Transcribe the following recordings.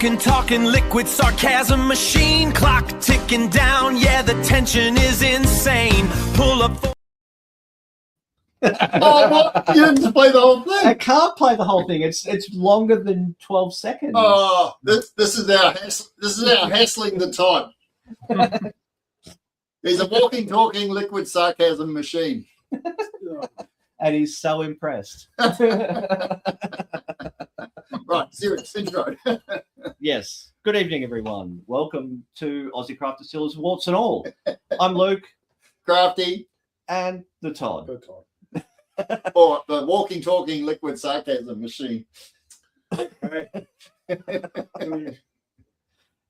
talking liquid sarcasm machine. Clock ticking down, yeah, the tension is insane. Pull up. Oh, what? You didn't play the whole thing. I can't play the whole thing. It's longer than 12 seconds. Oh, this is our hassling the time. He's a walking, talking liquid sarcasm machine. And he's so impressed. Right, serious intro. Yes. Good evening, everyone. Welcome to Aussie Craft Distillers Worts All. I'm Luke. Crafty. And the Todd. Or the walking, talking liquid sarcasm machine.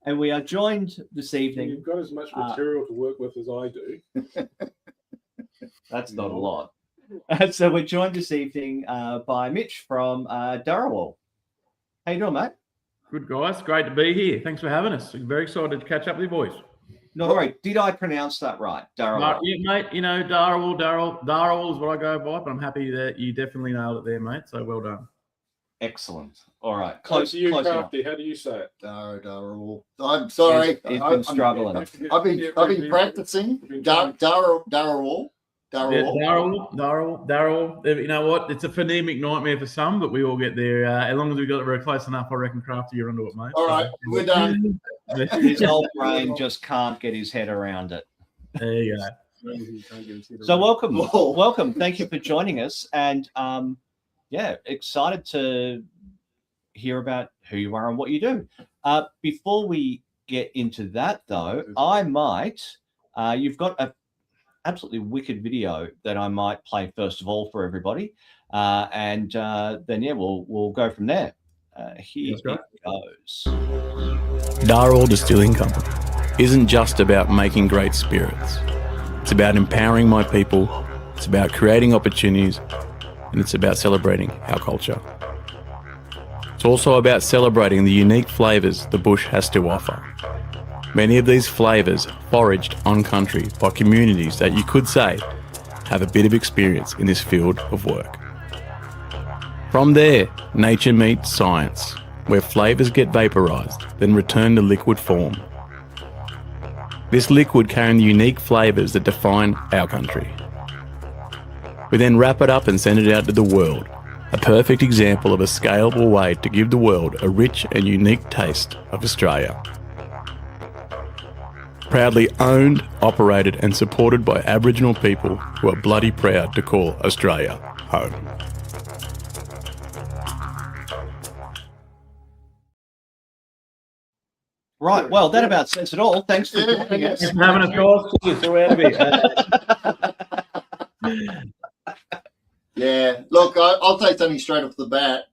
And we are joined this evening. You've got as much material to work with as I do. That's not a lot. So we're joined this evening by Mitch from Dharawal. How you doing, mate? Good, guys. Great to be here. Thanks for having us. Very excited to catch up with you boys. No, right. Did I pronounce that right? Dharawal. Yeah, mate. You know, Dharawal is what I go by, but I'm happy that you definitely nailed it there, mate. So well done. Excellent. All right. Close to you, close Crafty. How do you say it? Dharawal. I'm sorry. He's been struggling. I've been practicing. Dharawal. Dharawal. You know what? It's a phonemic nightmare for some, but we all get there. As long as we got it very close enough, I reckon, Crafty, you're onto it, mate. All right, we're done. His old brain just can't get his head around it. There you go. So welcome. Thank you for joining us. And excited to hear about who you are and what you do. Before we get into that, though, I might. You've got a absolutely wicked video that I might play first of all for everybody, and then we'll go from there. Here it goes. Dharawal Distilling Co isn't just about making great spirits. It's about empowering my people. It's about creating opportunities, and it's about celebrating our culture. It's also about celebrating the unique flavours the bush has to offer. Many of these flavours foraged on country by communities that you could say have a bit of experience in this field of work. From there, nature meets science, where flavours get vaporised, then return to liquid form. This liquid carrying the unique flavours that define our country. We then wrap it up and send it out to the world, a perfect example of a scalable way to give the world a rich and unique taste of Australia. Proudly owned, operated and supported by Aboriginal people who are bloody proud to call Australia home. Right, well, that about says it all. Thanks for joining us. Having a course, we're out of here. Yeah, look, I'll take something straight off the bat.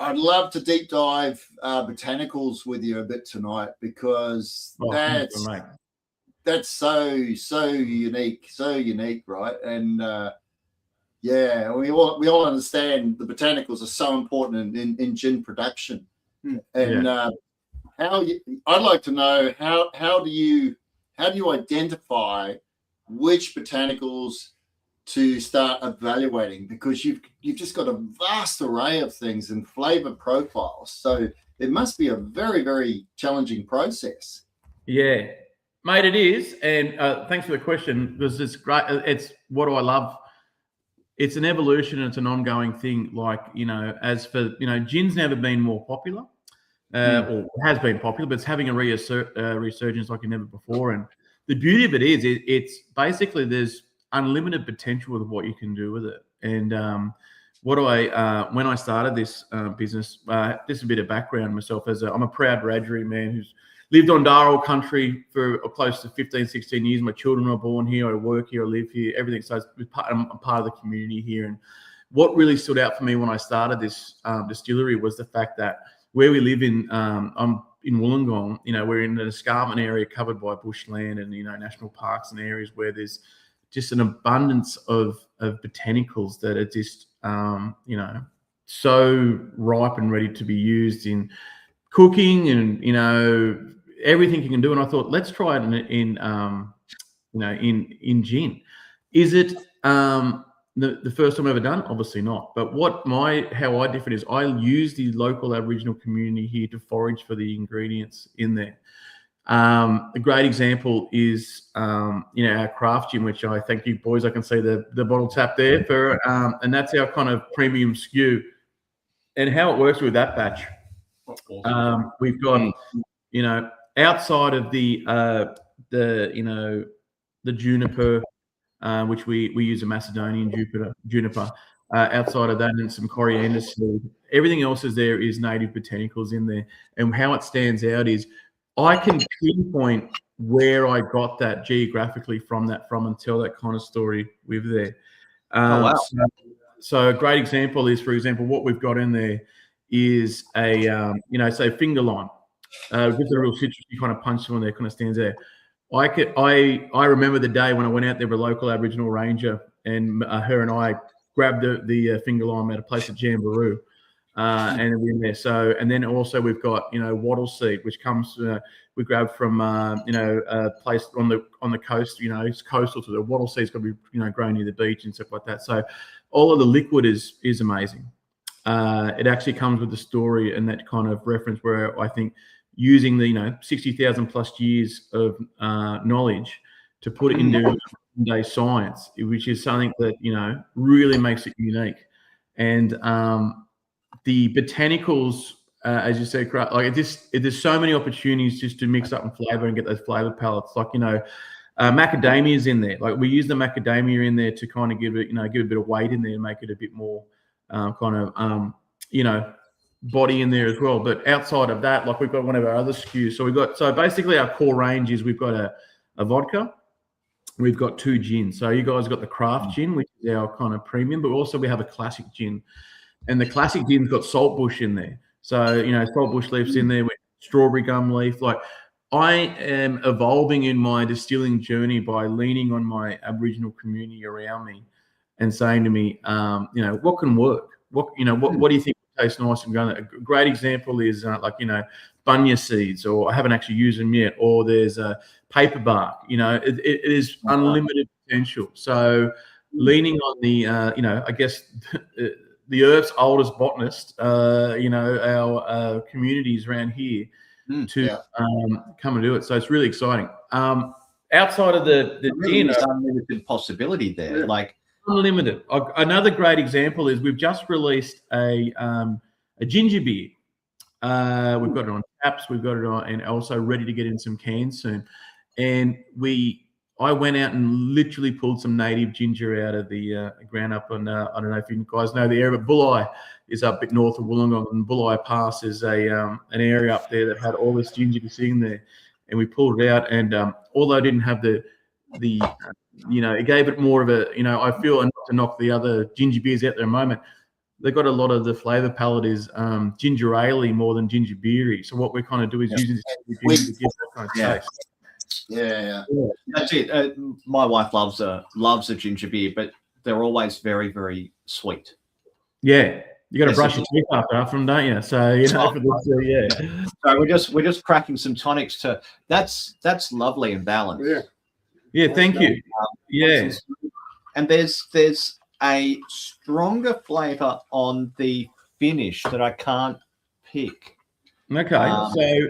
I'd love to deep dive botanicals with you a bit tonight because that's so unique, right? And we all understand the botanicals are so important in gin production. And I'd like to know how do you identify which botanicals to start evaluating, because you've just got a vast array of things and flavor profiles, so it must be a very, very challenging process. Yeah, mate, it is. And thanks for the question, because it's great. It's what I love. It's an evolution. It's an ongoing thing. Like, as for, gin's never been more popular, or has been popular, but it's having a resurgence like never before. And the beauty of it is it's basically there's unlimited potential with what you can do with it. And when I started this business, just a bit of background myself, I'm a proud Wiradjuri man who's lived on Dharawal Country for close to 15, 16 years. My children were born here, I work here, I live here, everything. So I'm part of the community here. And what really stood out for me when I started this distillery was the fact that where we live I'm in Wollongong, we're in an escarpment area covered by bushland and, national parks and areas where there's just an abundance of botanicals that are just, so ripe and ready to be used in cooking and, everything you can do. And I thought, let's try it in gin. Is it the first time I've ever done, obviously not. But how I differ is I use the local Aboriginal community here to forage for the ingredients in there. A great example is, our craft gin, which I thank you boys. I can see the bottle tap there and that's our kind of premium SKU. And how it works with that batch, we've got, outside of the juniper, which we use a Macedonian juniper. Outside of that, and some coriander seed. Everything else is native botanicals in there. And how it stands out is I can pinpoint where I got that geographically from and tell that kind of story with there. Wow. So a great example is, for example, what we've got in there is a, say finger lime. Gives it a real citrusy kind of punch to when there, kind of stands there. I remember the day when I went out there with a local Aboriginal ranger, and her and I grabbed the finger lime at a place at Jamboree, and we're in there. So, and then also we've got wattle seed, which comes we grab from a place on the coast. It's coastal, so the wattle seed's got to be grown near the beach and stuff like that. So, all of the liquid is amazing. It actually comes with the story and that kind of reference where I think using the 60,000 plus years of knowledge to put it into day science, which is something that really makes it unique. And the botanicals, as you said, like there's so many opportunities just to mix up and flavor and get those flavor palettes. Like macadamia is in there. Like we use the macadamia in there to kind of give it give a bit of weight in there and make it a bit more body in there as well. But outside of that, like we've got one of our other SKUs. So basically our core range is we've got a vodka, we've got 2 gins. So you guys got the craft gin, which is our kind of premium, but also we have a classic gin. And the classic gin's got saltbush in there. So, saltbush leaves in there with strawberry gum leaf. Like I am evolving in my distilling journey by leaning on my Aboriginal community around me and saying to me, what can work? What do you think tastes nice and going? A great example is bunya seeds, or I haven't actually used them yet, or there's paper bark. It is unlimited potential. So leaning on the I guess the Earth's oldest botanist, our communities around here to come and do it. So it's really exciting. Outside of the gin, unlimited possibility there. Like unlimited. Another great example is we've just released a ginger beer. We've got it on taps. We've got it on, and also ready to get in some cans soon. And I went out and literally pulled some native ginger out of the ground up on, I don't know if you guys know the area, but Bulli is up a bit north of Wollongong, and Bulli Pass is an area up there that had all this ginger sitting there. And we pulled it out, and although I didn't have the it gave it more of a, I feel, and not to knock the other ginger beers out there a moment, they've got a lot of the flavour palette is ginger ale more than ginger beery. So what we kind of do is use this ginger to give that kind of taste. Yeah. That's it. My wife loves a ginger beer, but they're always very, very sweet. Yeah, you got to brush your teeth after them, don't you? So So we're just cracking some tonics to. That's lovely and balanced. Yeah. Thank you. And there's a stronger flavour on the finish that I can't pick. Okay, so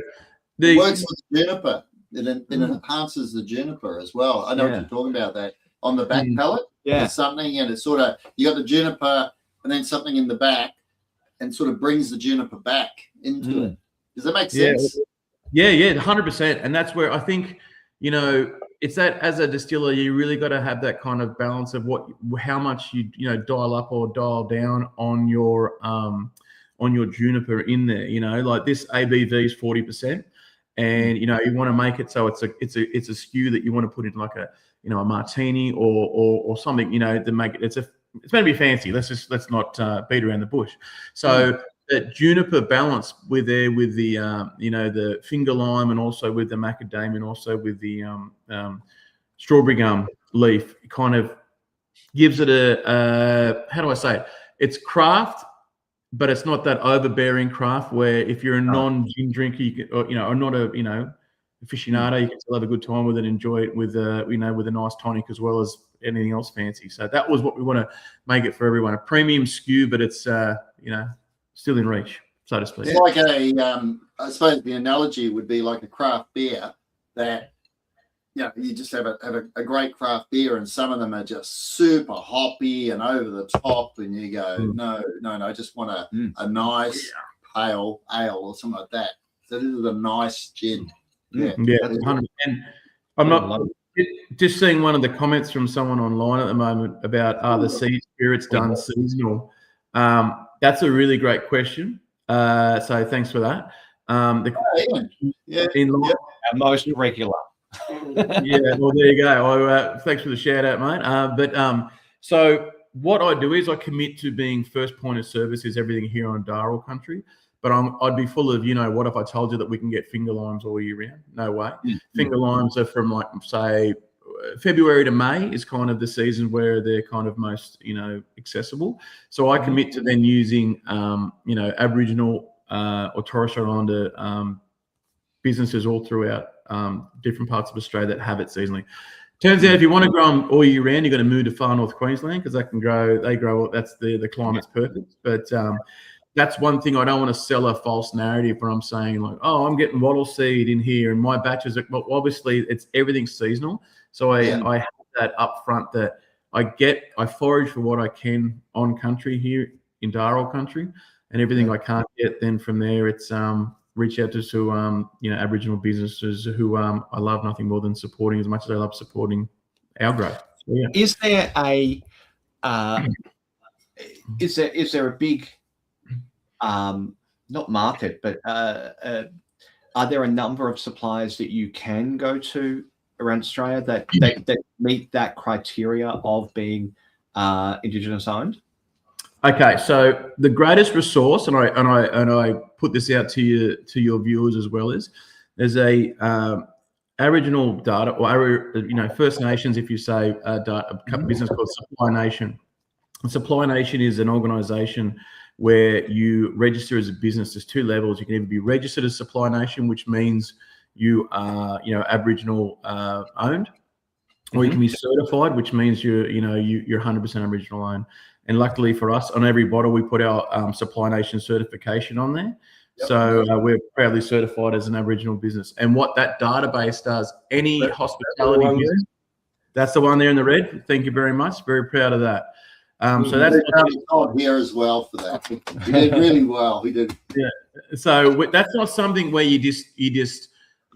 it works with juniper. It enhances the juniper as well. I know what you're talking about. That on the back palate, there's something, and it's sort of, you got the juniper and then something in the back, and sort of brings the juniper back into it. Does that make sense? Yeah, 100%. And that's where I think, it's that as a distiller, you really got to have that kind of balance of how much you dial up or dial down on your juniper in there. Like this ABV is 40%. And you want to make it so it's a SKU that you want to put in like a martini or something to make it. It's meant to be fancy. Let's not beat around the bush. So that juniper balance with the the finger lime, and also with the macadamia, and also with the strawberry gum leaf, kind of gives it a how do I say it? It's craft. But it's not that overbearing craft where if you're a non-gin drinker, you can, or not a aficionado, you can still have a good time with it, enjoy it with with a nice tonic as well as anything else fancy. So that was what we want to make it for everyone. A premium SKU, but it's still in reach, so to speak. It's like I suppose the analogy would be like a craft beer that, you just have a great craft beer, and some of them are just super hoppy and over the top, and you go, no, I just want a nice pale ale or something like that. So this is a nice gin. Yeah, 100%. I'm not just seeing one of the comments from someone online at the moment about are the sea spirits done seasonal? That's a really great question. So thanks for that. Most regular. Well, there you go. Thanks for the shout out, mate. So what I do is I commit to being first point of service is everything here on Dharawal Country. But I'd be full of, what if I told you that we can get finger limes all year round? No way. Finger limes are from say February to May is kind of the season where they're kind of most, accessible. So I commit to then using, Aboriginal or Torres Strait Islander businesses all throughout different parts of Australia that have it seasonally. Turns out if you want to grow them all year round, you've got to move to far north Queensland because they grow. That's the climate's perfect. But that's one thing I don't want to sell a false narrative where I'm saying like, oh, I'm getting wattle seed in here and my batches are, well, obviously it's everything's seasonal. So I have that up front that I forage for what I can on country here in Dharawal Country, and everything I can't get, then from there it's reach out to Aboriginal businesses who I love nothing more than supporting as much as I love supporting our growth. So, yeah. Is there a big not market, but are there a number of suppliers that you can go to around Australia that meet that criteria of being Indigenous owned? Okay, so the greatest resource, and I put this out to your viewers as well, is there's a Aboriginal data or First Nations, if you say a business called Supply Nation. Supply Nation is an organisation where you register as a business. There's two levels. You can either be registered as Supply Nation, which means you are Aboriginal owned, or you can be certified, which means you're 100% Aboriginal owned. And luckily for us, on every bottle we put our Supply Nation certification on there. Yep. So we're proudly certified as an Aboriginal business. And what that database does, any hospitality business, that's the one there in the red. Thank you very much. Very proud of that. So that's here as well for that. We did really well. We did. Yeah. So that's not something where you just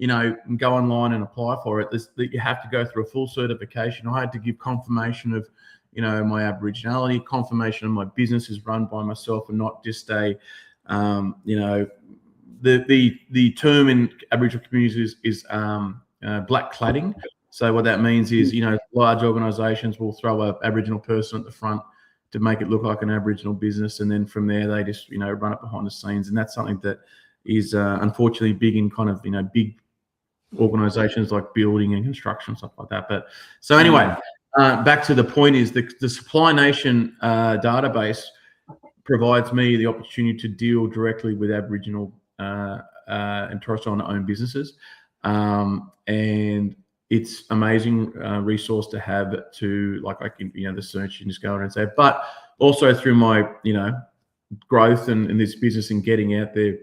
go online and apply for it. You have to go through a full certification. I had to give confirmation of my Aboriginality, confirmation of my business is run by myself and not just a the term in Aboriginal communities is black cladding. So what that means is, large organisations will throw an Aboriginal person at the front to make it look like an Aboriginal business, and then from there they just run it behind the scenes, and that's something that is unfortunately big in kind of big organisations like building and construction, stuff like that. But so anyway, back to the point is the Supply Nation database provides me the opportunity to deal directly with Aboriginal and Torres Strait Islander owned businesses, and it's amazing resource to have to I can the search and just go and say, but also through my growth in this business and getting out there,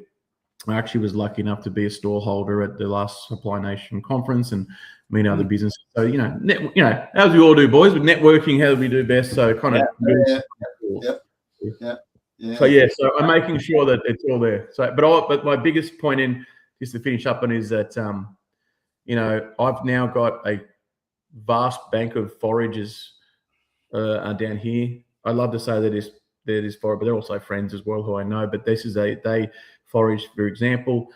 I actually was lucky enough to be a stall holder at the last Supply Nation conference and meet other businesses. So as we all do, boys, with networking, how do we do best? So kind of So I'm making sure that it's all there. So but my biggest point in just to finish up on is that I've now got a vast bank of forages down here. I love to say that they're this forage, but they're also friends as well who I know. But this is they forage, for example.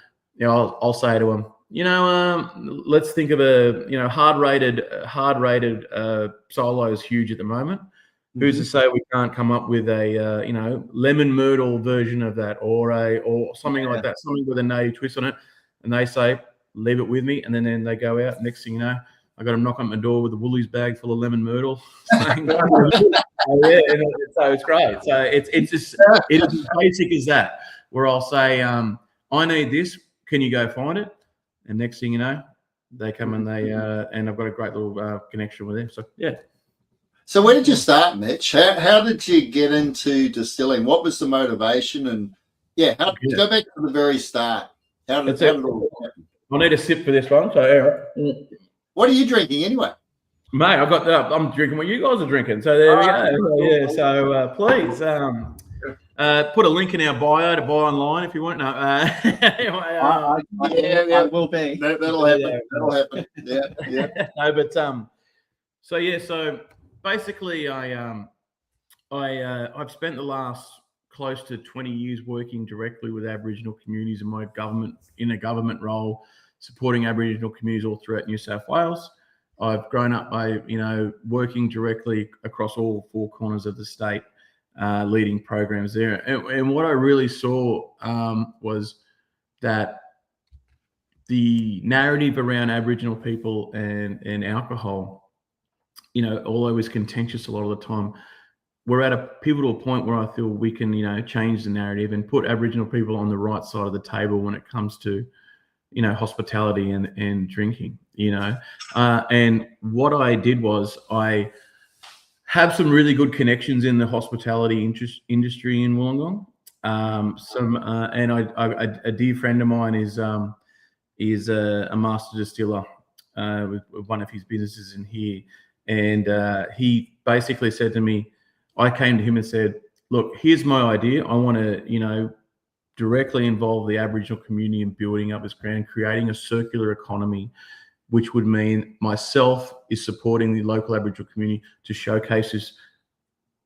I'll say to them, let's think of a hard rated solo is huge at the moment. Who's to say we can't come up with a lemon myrtle version of that, or something like that, something with a native twist on it? And they say, leave it with me, and then they go out. Next thing you know, I got them knock on my door with a Woolies bag full of lemon myrtle. So it's great. So it's just it is as basic as that. Where I'll say, I need this. Can you go find it? And next thing you know, they come and and I've got a great little connection with them. So yeah. So where did you start, Mitch? How did you get into distilling? What was the motivation? And go back to the very start. How did it all happen? I'll need a sip for this one. So, What are you drinking anyway? mate, I'm drinking what you guys are drinking. So there we go. Yeah. So please put a link in our bio to buy online if you want. No. Anyway, I will be. That'll happen. That'll happen. Yeah. No, but so basically, I've spent the last close to 20 years working directly with Aboriginal communities in a government role, supporting Aboriginal communities all throughout New South Wales. I've grown up by working directly across all four corners of the state, leading programs there. And what I really saw was that the narrative around Aboriginal people and alcohol, although it's contentious a lot of the time, we're at a pivotal point where I feel we can, change the narrative and put Aboriginal people on the right side of the table when it comes to, hospitality and drinking, and what I did was I have some really good connections in the hospitality industry in Wollongong. And a dear friend of mine is a master distiller with one of his businesses in here. And he basically said to me, I came to him and said, look, here's my idea. I want to, directly involve the Aboriginal community in building up this ground, creating a circular economy, which would mean myself is supporting the local Aboriginal community to showcase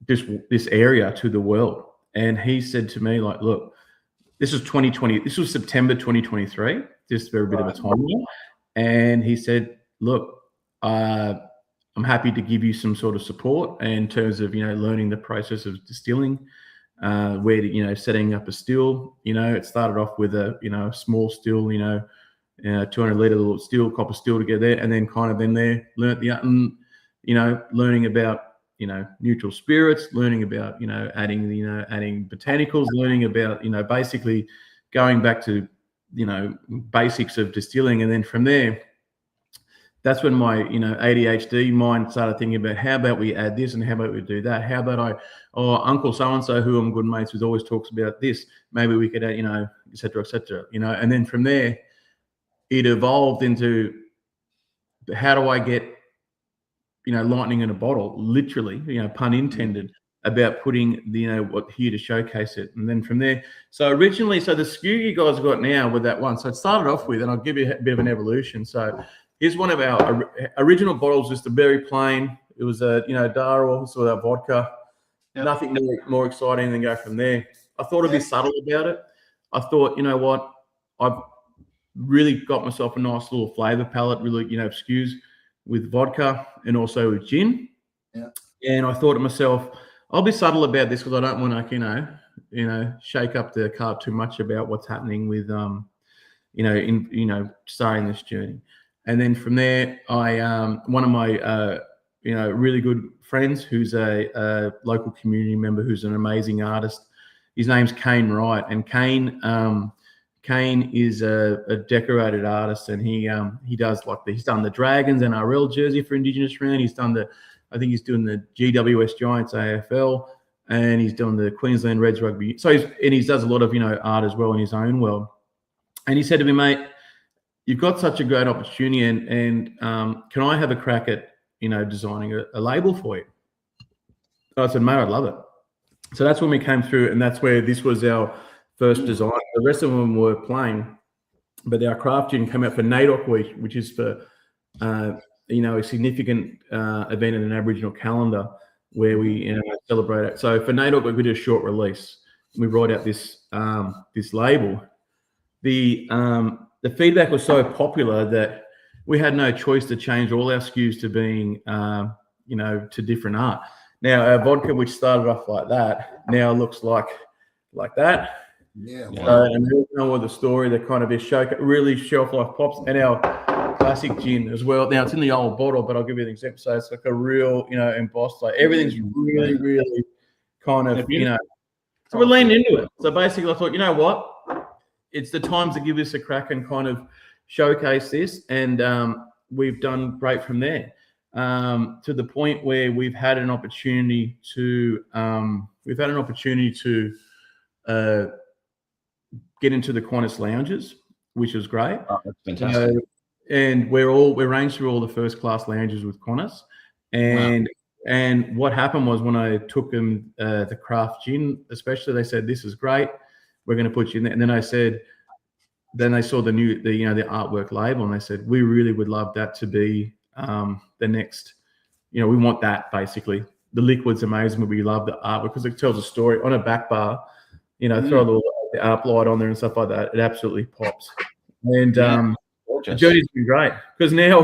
this area to the world. And he said to me, like, look, this was September 2023, just very bit of a timeline. And he said, look, I'm happy to give you some sort of support in terms of, learning the process of distilling, where to, setting up a still. It started off with a, small still, 200-litre little still, copper still to get there, and then learnt the, learning about, neutral spirits, learning about, adding botanicals, learning about, basically going back to, basics of distilling. And then from there, that's when my, ADHD mind started thinking about how about we add this and how about we do that? How about Uncle so-and-so, who I'm good mates with, always talks about this. Maybe we could add, et cetera, and then from there, it evolved into how do I get, lightning in a bottle, literally, pun intended, about putting what here to showcase it. And then from there, so originally, the SKU you guys got now with that one. So it started off with, and I'll give you a bit of an evolution. So here's one of our original bottles, just a very plain. It was a Dharawal, so that vodka. Yep. Nothing more exciting than go from there. I thought I'd be subtle about it. I thought, what, I've really got myself a nice little flavor palette, really, SKUs with vodka and also with gin. Yeah. And I thought to myself, I'll be subtle about this because I don't want to, shake up the cart too much about what's happening with, starting this journey. And then from there, I one of my really good friends who's a local community member who's an amazing artist. His name's Kane Wright, and Kane is a decorated artist, and he does he's done the Dragons NRL jersey for Indigenous round. He's done I think he's doing the GWS Giants AFL, and he's doing the Queensland Reds rugby. So he does a lot of art as well in his own world. And he said to me, mate, you've got such a great opportunity, and can I have a crack at designing a label for you? I said, mate, I'd love it. So that's when we came through, and that's where this was our first design. The rest of them were plain, but our craft gin came out for NAIDOC Week, which is for a significant event in an Aboriginal calendar where we celebrate it. So for NAIDOC, we did a short release. We brought out this label. The feedback was so popular that we had no choice to change all our SKUs to being, to different art. Now, our vodka, which started off like that, now looks like that. Yeah. And we all know the story, the kind of this really shelf life pops, and our classic gin as well. Now, it's in the old bottle, but I'll give you an example. So it's like a real, embossed, everything's really, really kind of, so we're leaning into it. So basically, I thought, you know what? It's the time to give this a crack and kind of showcase this, and we've done great from there. to the point where we've had an opportunity to get into the Qantas lounges, which was great. Oh, that's fantastic. And we're arranged through all the first class lounges with Qantas. And what happened was when I took them the craft gin, especially, they said, "This is great. We're going to put you in there." And then then they saw the artwork label, and they said, "We really would love that to be the next. We want that basically. The liquid's amazing, but we love the artwork because it tells a story on a back bar. Throw a little art light on there and stuff like that. It absolutely pops." And the journey's been great because now,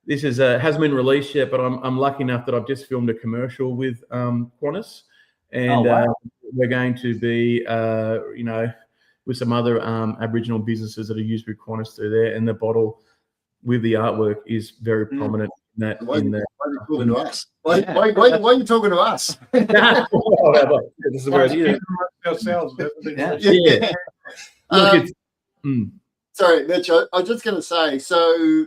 this hasn't been released yet, but I'm lucky enough that I've just filmed a commercial with Qantas, and we're going to be, with some other Aboriginal businesses that are used with Qantas through there, and the bottle with the artwork is very prominent in that. Why are you talking to us? Why are you talking to us? This is where it is. Ourselves. Sorry, Mitch, I was just going to say, so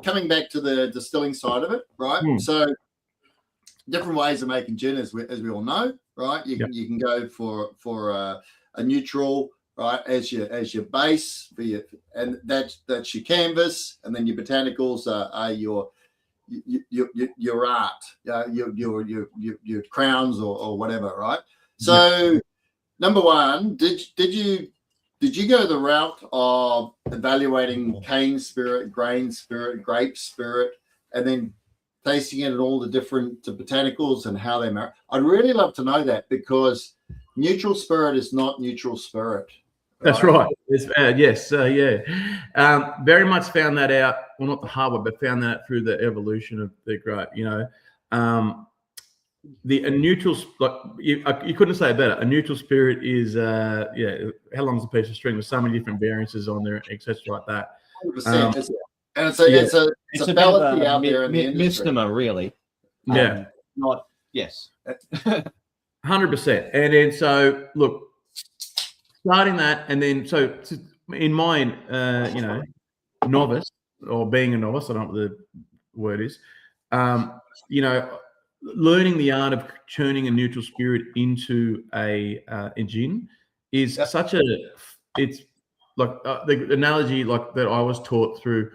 coming back to the distilling side of it, right? So different ways of making gin, as we all know, right? You can go for a neutral, right, as your base for your, and that's your canvas, and then your botanicals are your art, your crowns or whatever, right? So number one, did you go the route of evaluating cane spirit, grain spirit, grape spirit, and then tasting it at all the different botanicals and how they marry? I'd really love to know that, because neutral spirit is not neutral spirit. That's right. Yes. Very much found that out. Well, not the hard way, but found that through the evolution of the grape. A neutral, you couldn't say it better. A neutral spirit is, how long is a piece of string? There's so many different variances on there, etc. like that. 100%. And it's a fallacy out there in the industry. Misnomer, really. Not. Yes. 100%. And then so look, starting that, and then so in mine, novice, or being a novice, I don't know what the word is, learning the art of churning a neutral spirit into a gin is it's like the analogy like that I was taught through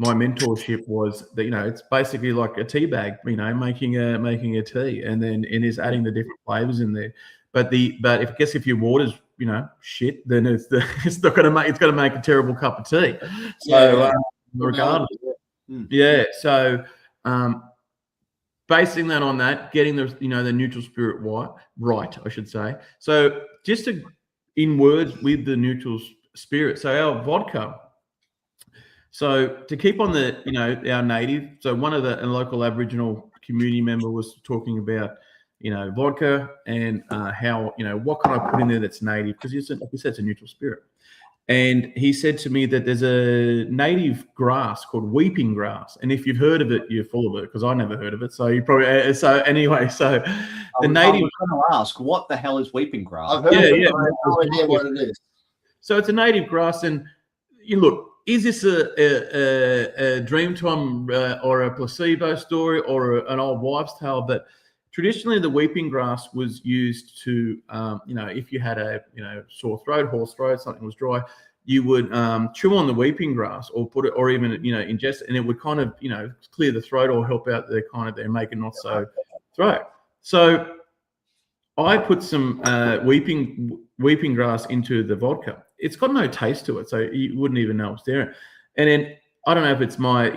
my mentorship was that it's basically like a tea bag, making a tea, and then it is adding the different flavors in there. But if your water's shit, then it's going to make a terrible cup of tea. So regardless, so basing that on that, getting the neutral spirit right, I should say. So just in words with the neutral spirit. So our vodka. So to keep on the our native. So one of the local Aboriginal community member was talking about vodka and how what can I put in there that's native, because like you said, it's a neutral spirit. And he said to me that there's a native grass called weeping grass, and if you've heard of it, you're full of it, because I never heard of it. So you probably the native. I was going to ask, what the hell is weeping grass? I've heard of it, but I have no idea what it is. So it's a native grass, and you look. Is this a Dreamtime or a placebo story or an old wives' tale? But traditionally, the weeping grass was used to, if you had a sore throat, hoarse throat, something was dry, you would chew on the weeping grass or put it, or even ingest it, and it would kind of clear the throat or help out the make it not so throat. So I put some weeping grass into the vodka. It's got no taste to it, so you wouldn't even know it's there. And then I don't know if it's my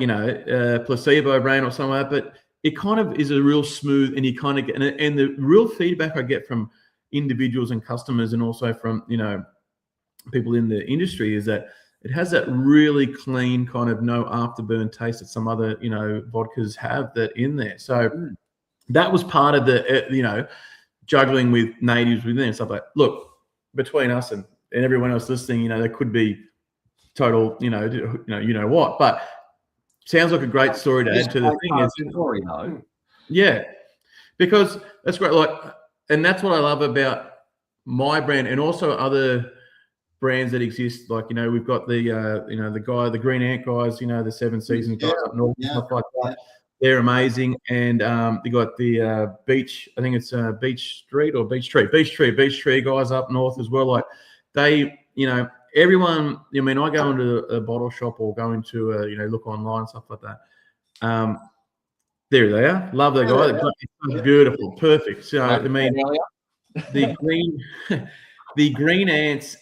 placebo brain or something like that, but it kind of is a real smooth, and you kind of get, and the real feedback I get from individuals and customers, and also from people in the industry, is that it has that really clean kind of no afterburn taste that some other vodkas have that in there. So that was part of the juggling with natives within and stuff like. Look, between us and everyone else listening, there could be total, what, but sounds like a great story to add to the thing. Story, though. Yeah, because that's great. And that's what I love about my brand, and also other brands that exist. We've got the Green Ant guys, the Seven Seasons guys up north, stuff like that. They're amazing, and they got the Beach. I think it's Beach Street or Beach Tree guys up north as well. Like they, everyone. I mean, I go into a bottle shop or go into look online, stuff like that. There they are. Love the guy. It's beautiful, perfect. So I mean, the green ants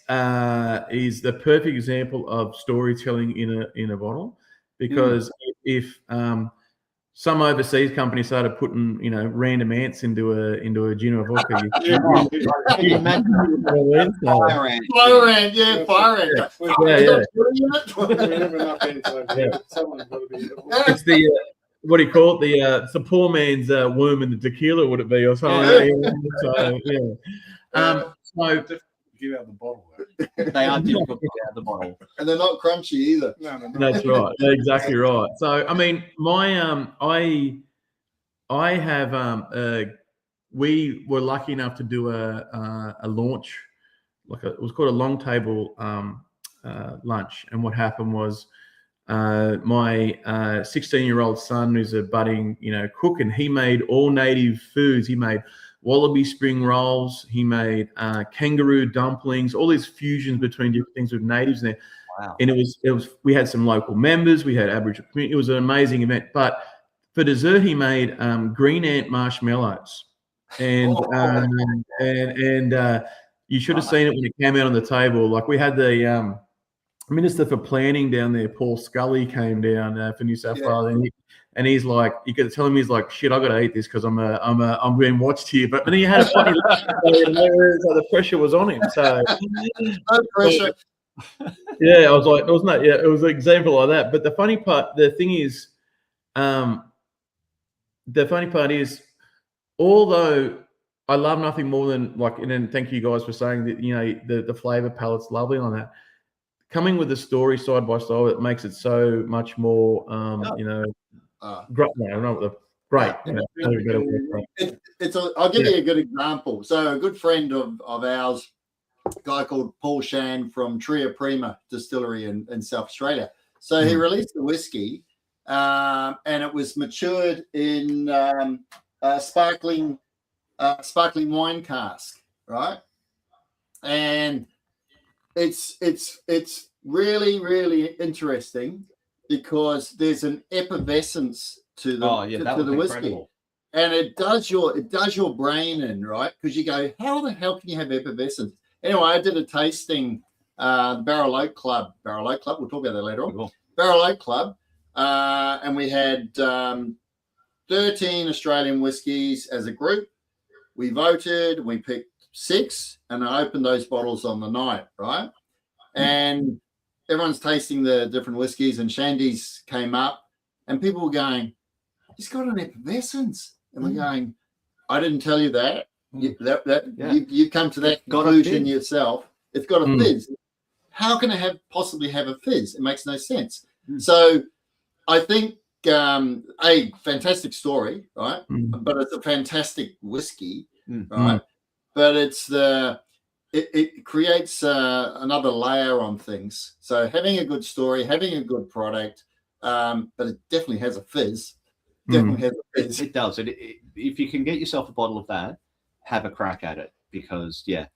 is the perfect example of storytelling in a bottle, because if some overseas company started putting random ants into a gin or vodka, Fire ant. It's the what do you call it? It's the poor man's worm in the tequila, would it be, or something? So so get out the bottle. They are difficult to get out of the bottle, and they're not crunchy either. No. That's right. That's exactly right. So I mean, my I have we were lucky enough to do a launch, it was called a long table lunch, and what happened was my 16-year-old son, who's a budding cook, and he made all native foods. He made wallaby spring rolls. He made kangaroo dumplings, all these fusions between different things with natives there. Wow. And it was we had some local members, we had Aboriginal community. It was an amazing event. But for dessert, he made green ant marshmallows, and you should have seen it when it came out on the table. Like we had the Minister for Planning down there, Paul Scully, came down for New South Wales, and he's like, you could tell him he's like, shit, I got to eat this because I'm being watched here. But then he had a funny look, so the pressure was on him. So no pressure. Yeah, I was like, wasn't that? Yeah, it was an example like that. But the funny part is, although I love nothing more than and thank you guys for saying that, the flavor palette's lovely on that. Coming with a story side by side, it makes it so much more, great. I'll give you a good example. So a good friend of ours, a guy called Paul Shan from Tria Prima Distillery in South Australia. So he released the whiskey, and it was matured in sparkling wine cask, right? And it's really, really interesting because there's an effervescence to the whiskey, and it does your brain in, right? Because you go, how the hell can you have effervescence? Anyway, I did a tasting, Barrel Oak Club. We'll talk about that later on. Cool. Barrel Oak Club, and we had 13 Australian whiskies as a group. We voted, we picked 6, and I opened those bottles on the night, right? And everyone's tasting the different whiskies, and Shandy's came up, and people were going, "It's got an effervescence," and we're going, "I didn't tell you that. You come to that conclusion yourself. It's got a fizz. How can it possibly have a fizz? It makes no sense." So, I think a fantastic story, right? But it's a fantastic whiskey, right? But it creates another layer on things. So having a good story, having a good product, but it definitely has a fizz. It does. If you can get yourself a bottle of that, have a crack at it, because it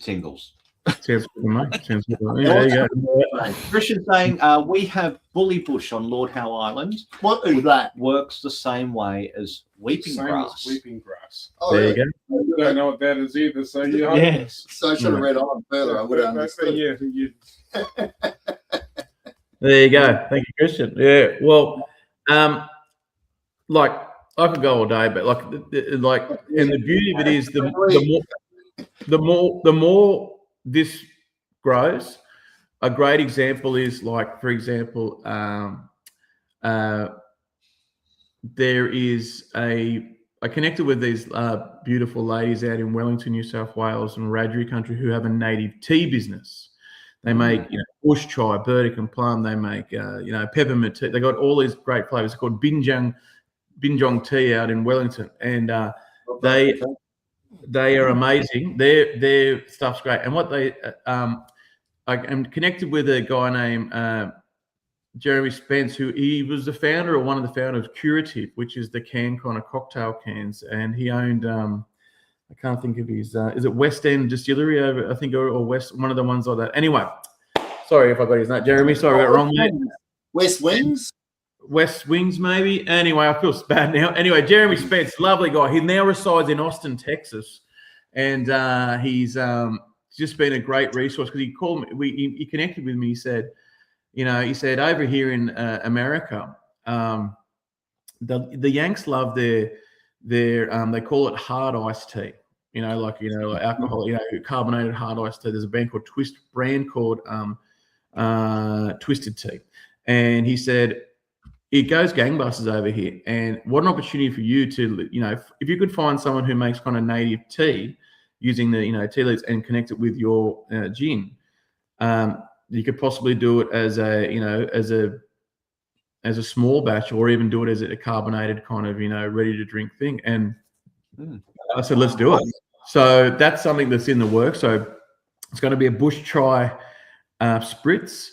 tingles. Sounds good, mate. Sounds good. Yeah, there you go. Christian saying we have Bully Bush on Lord Howe Island. What is that? Works the same way as weeping grass. Weeping grass. Oh, there really? you go. I don't know what that is either. So Yes. So I should have read on further. I would have understood. There you go. Thank you, Christian. Yeah. Well, like I could go all day, but and the beauty of it is the more this grows. A great example is, like, for example, there is I connected with these beautiful ladies out in Wellington, New South Wales, and Wiradjuri country, who have a native tea business. They make bush chai, burdock and plum. They make peppermint tea. They got all these great flavors. It's called Binjong tea out in Wellington, and they are amazing. Their stuff's great. And what they I am connected with a guy named Jeremy Spence, who he was the founder or one of the founders of Curative, which is the can kind of cocktail cans, and he owned I can't think of his is it West End Distillery over I think or West one of the ones like that. Anyway, sorry if I got his name, Jeremy. Sorry I got it wrong there. West Wings. West Wings, maybe. Anyway, I feel bad now. Anyway, Jeremy Spence, lovely guy. He now resides in Austin, Texas, and he's just been a great resource because he called me. He connected with me. He said, over here in America, the Yanks love their they call it hard iced tea. Like alcohol, carbonated hard iced tea. There's a brand called Twisted Tea, and he said it goes gangbusters over here. And what an opportunity for you to, if you could find someone who makes kind of native tea using the tea leaves and connect it with your gin. You could possibly do it as a small batch, or even do it as a carbonated kind of ready to drink thing. And I said, let's do it. So that's something that's in the works. So it's going to be a bush chai spritz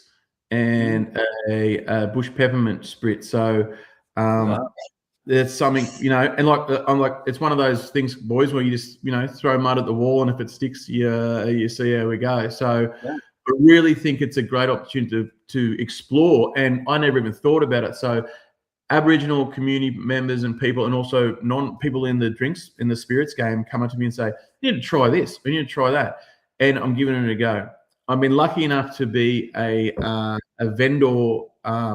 and a bush peppermint spritz. So there's something, and I'm like, it's one of those things, boys, where you just throw mud at the wall, and if it sticks, you see how we go. So. Yeah. I really think it's a great opportunity to explore, and I never even thought about it. So Aboriginal community members and people, and also non-people in the spirits game, come up to me and say, you need to try this, you need to try that, and I'm giving it a go. I've been lucky enough to be a vendor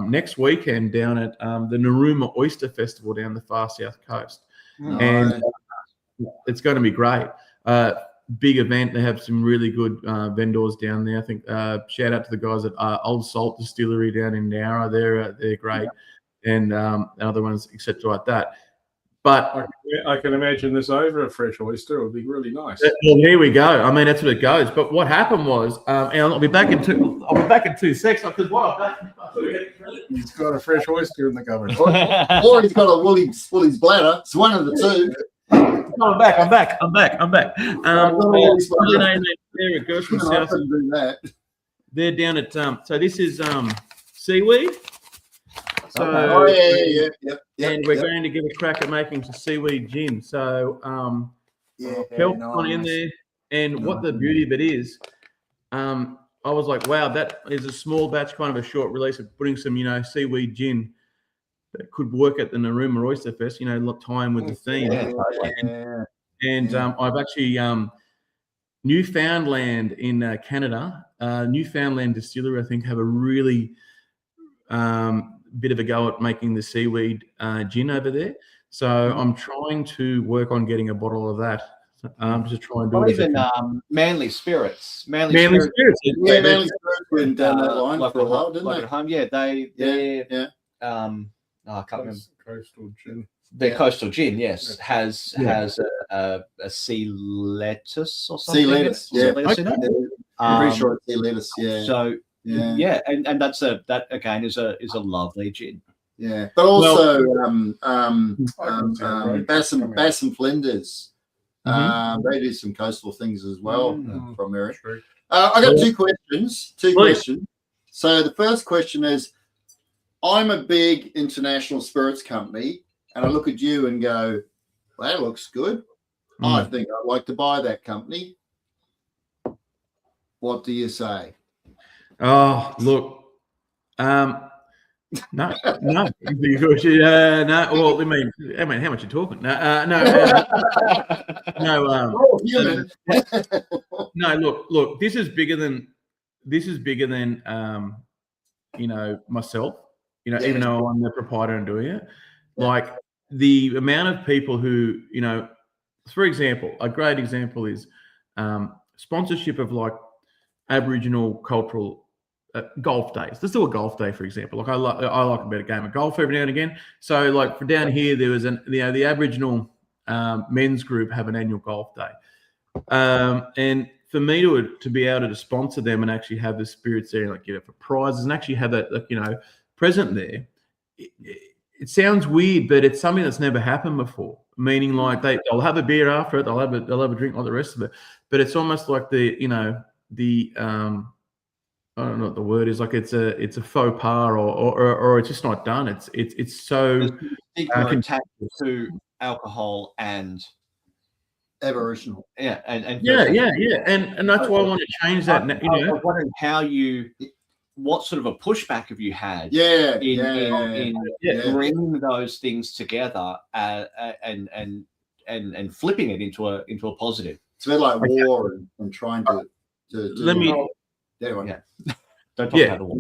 next weekend down at the Narooma Oyster Festival down the far south coast. And it's going to be great. Big event. They have some really good vendors down there. I think shout out to the guys at Old Salt Distillery down in Nowra. They're great, and other ones, etc. like that. But I can imagine this over a fresh oyster. It would be really nice. Well, here we go. I mean, that's what it goes. But what happened was, and I'll be back in 2 seconds because what I've done. He's got a fresh oyster in the cupboard, or he's got a Woolie's bladder. It's one of the two. I'm back. They're down at so this is seaweed. So and we're going to give a crack at making some seaweed gin. So kelp on in there, and what the beauty of it is, I was like, wow, that is a small batch, kind of a short release of putting some seaweed gin. That could work at the Narooma Oyster Fest, time with the theme. And I've actually Newfoundland in Canada, Newfoundland Distillery, I think, have a really bit of a go at making the seaweed gin over there. So I'm trying to work on getting a bottle of that. Just try and do it. Even Manly Spirits. Manly Spirits. Yeah, Manly Spirits went down that line for a while, didn't they? At home, they're I can't remember. Coastal gin. The coastal gin, yes, has a sea lettuce or something. Sea lettuce, Sea lettuce in it. I'm pretty sure it's sea lettuce. Yeah. So and that again is a lovely gin. Yeah, but also Bass and Flinders. They do some coastal things as well from there. I got two questions. So the first question is, I'm a big international spirits company, and I look at you and go, well, that looks good. I think I'd like to buy that company. What do you say? Oh, look. No. No. Well, I mean, how much are you talking? No. Look. This is bigger than myself. Even though I'm the proprietor and doing it, like the amount of people who, for example, a great example is sponsorship of like Aboriginal cultural golf days. Let's do a golf day, for example. Like I like a better game of golf every now and again. So like for down here, there was the Aboriginal men's group have an annual golf day, and for me to be able to sponsor them and actually have the spirits there and like get it for prizes and actually have that present there, it sounds weird, but it's something that's never happened before. Meaning, like they'll have a beer after it, they'll have a drink like the rest of it, but it's almost like the I don't know what the word is. Like it's a faux pas, or it's just not done. It's so stigma attached to alcohol and Aboriginal. yeah, and and that's why I want to change that. I was wondering what sort of a pushback have you had? In bringing those things together and flipping it into a positive. It's a bit like war and trying to let me. Anyway. Don't talk about the war.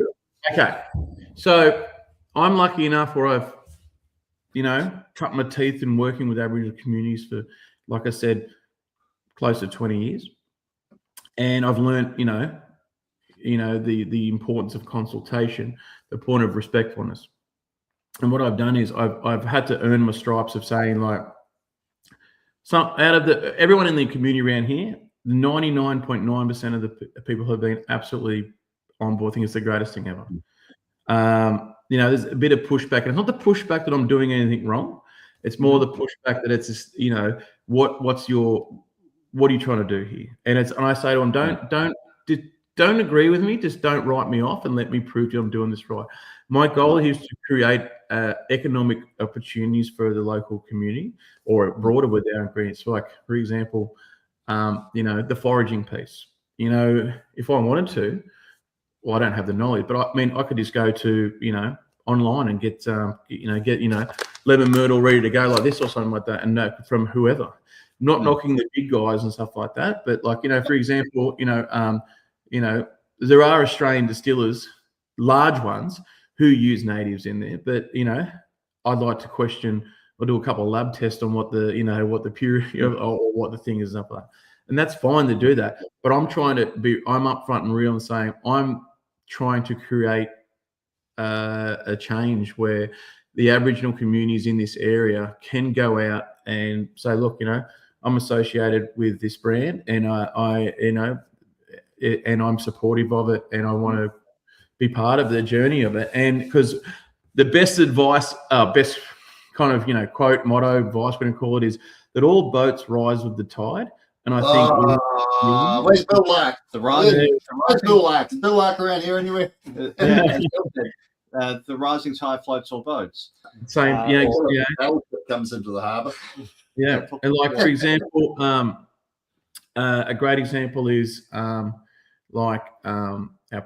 Okay, so I'm lucky enough where I've, cut my teeth in working with Aboriginal communities for, like I said, close to 20 years, and I've learned, the importance of consultation, the point of respectfulness, and what I've done is I've had to earn my stripes of saying, like, everyone in the community around here, 99.9% of the people who have been absolutely on board think it's the greatest thing ever. There's a bit of pushback, and it's not the pushback that I'm doing anything wrong. It's more the pushback that it's just, what are you trying to do here? And I say to them, don't agree with me. Just don't write me off and let me prove to you I'm doing this right. My goal is to create economic opportunities for the local community, or broader with our ingredients. So, like, for example, the foraging piece. If I wanted to, well, I don't have the knowledge, but I could just go to, online and get lemon myrtle ready to go like this or something like that, and from whoever. Not knocking the big guys and stuff like that, but like, for example, there are Australian distillers, large ones, who use natives in there, but I'd like to question or do a couple of lab tests on what the purity or what the thing is up there. And that's fine to do that. But I'm upfront and real and saying I'm trying to create a change where the Aboriginal communities in this area can go out and say, look, I'm associated with this brand, and and I'm supportive of it, and I want to be part of the journey of it. And because the best advice, best kind of, quote, motto, advice, we're going to call it, is that all boats rise with the tide. And I think where's Bill Lack? Where's Bill Lack? Is Bill Lack around here anyway? The rising tide floats all boats. Same, comes into the harbour. Yeah, and like, for example, a great example is our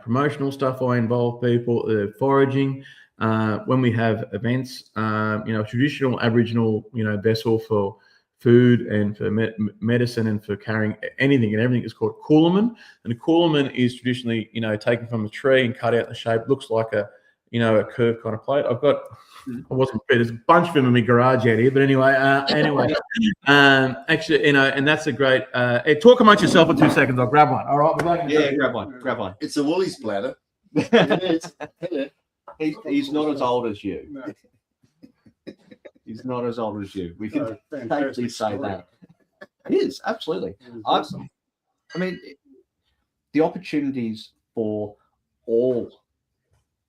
promotional stuff. I involve people, foraging. When we have events, traditional Aboriginal, vessel for food and for medicine and for carrying anything and everything is called coolaman. And a coolaman is traditionally, taken from a tree and cut out the shape. Looks like a curved kind of plate. There's a bunch of them in my garage out here, but anyway, actually, and that's a great, hey, talk amongst yourself for 2 seconds. I'll grab one. All right. Grab one. It's a woolly splatter. He's not as old as you. No. He's not as old as you. We can safely say that. He is, absolutely. Awesome. I mean, the opportunities for all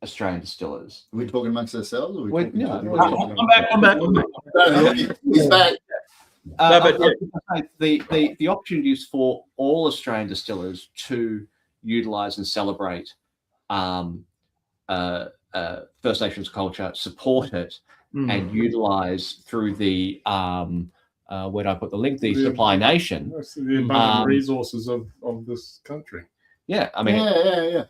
Australian distillers. Are we talking amongst ourselves? Or I'm back. He's back. The opportunities for all Australian distillers to utilise and celebrate First Nations culture, support it, and utilise through the where do I put the link? The Supply Nation. That's the abundant resources of this country. Yeah, I mean, yeah.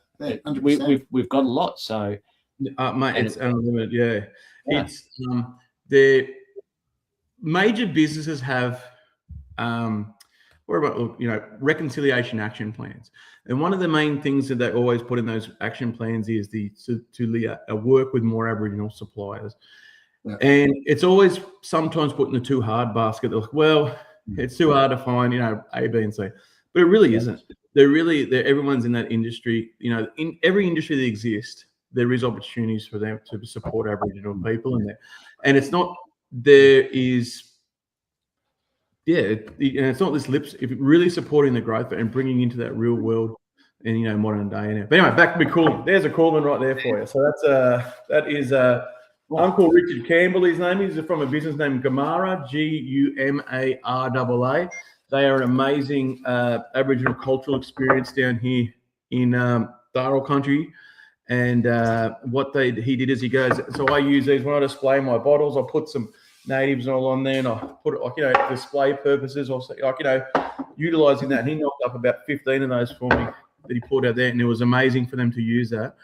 We've got a lot, so mate, it's unlimited. Yeah. It's the major businesses have reconciliation action plans, and one of the main things that they always put in those action plans is to work with more Aboriginal suppliers. Yeah. And it's always sometimes put in the too hard basket. They're like, well, it's too hard to find, A, B, and C, but it really isn't. Everyone's in that industry. In every industry that exists, there is opportunities for them to support Aboriginal people in there. And it's not, it's not this lips, if really supporting the growth and bringing into that real world and, modern day. But anyway, back to me cool. There's a Coolman right there for you. So that is Uncle Richard Campbell, his name is, from a business named Gumara, Gumarraa. They are an amazing Aboriginal cultural experience down here in Dharawal Country. And what he did is he goes, so I use these when I display my bottles. I put some natives all on there, and I put it like, display purposes, or utilizing that. And he knocked up about 15 of those for me that he pulled out there, and it was amazing for them to use that.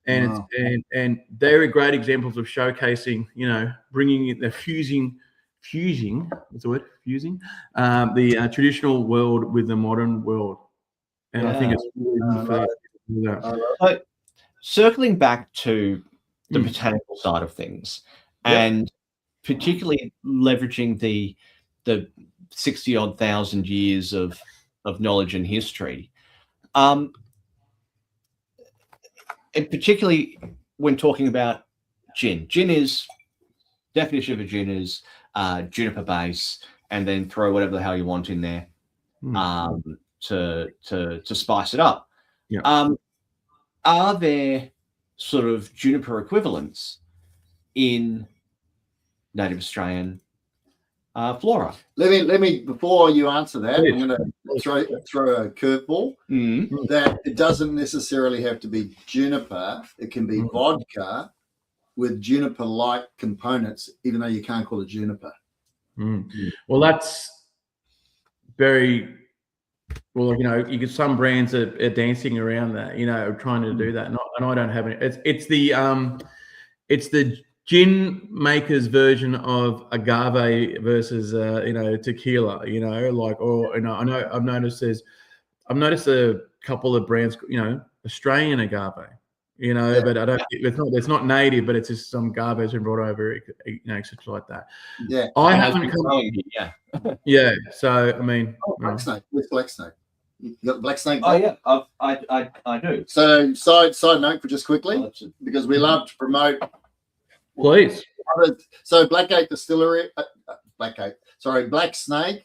And Wow. and they're great examples of showcasing, bringing in the fusing. What's the word? Fusing the traditional world with the modern world, and I think it's really fair to do that. Circling back to the botanical side of things, and particularly leveraging the 60-odd thousand years of knowledge and history, and particularly when talking about gin. Definition of a gin is juniper base, and then throw whatever the hell you want in there to spice it up. Yeah. Are there sort of juniper equivalents in native Australian flora? Let me before you answer that, Please. I'm going to throw a curveball. That it doesn't necessarily have to be juniper. It can be vodka with juniper-like components, even though you can't call it juniper. Well, that's very well. You get some brands that are dancing around that, trying to do that, and I don't have any. It's the gin maker's version of agave versus tequila. I've noticed a couple of brands, Australian agave. But I don't. It's not native, but it's just some agave has been brought over, etc. like that. Yeah, I haven't come. Yeah. So I mean, black snake with black snake. You got black snake? Oh yeah, I do. So side note for just quickly, because we love to promote. Please. So Blackgate Distillery, Black Snake,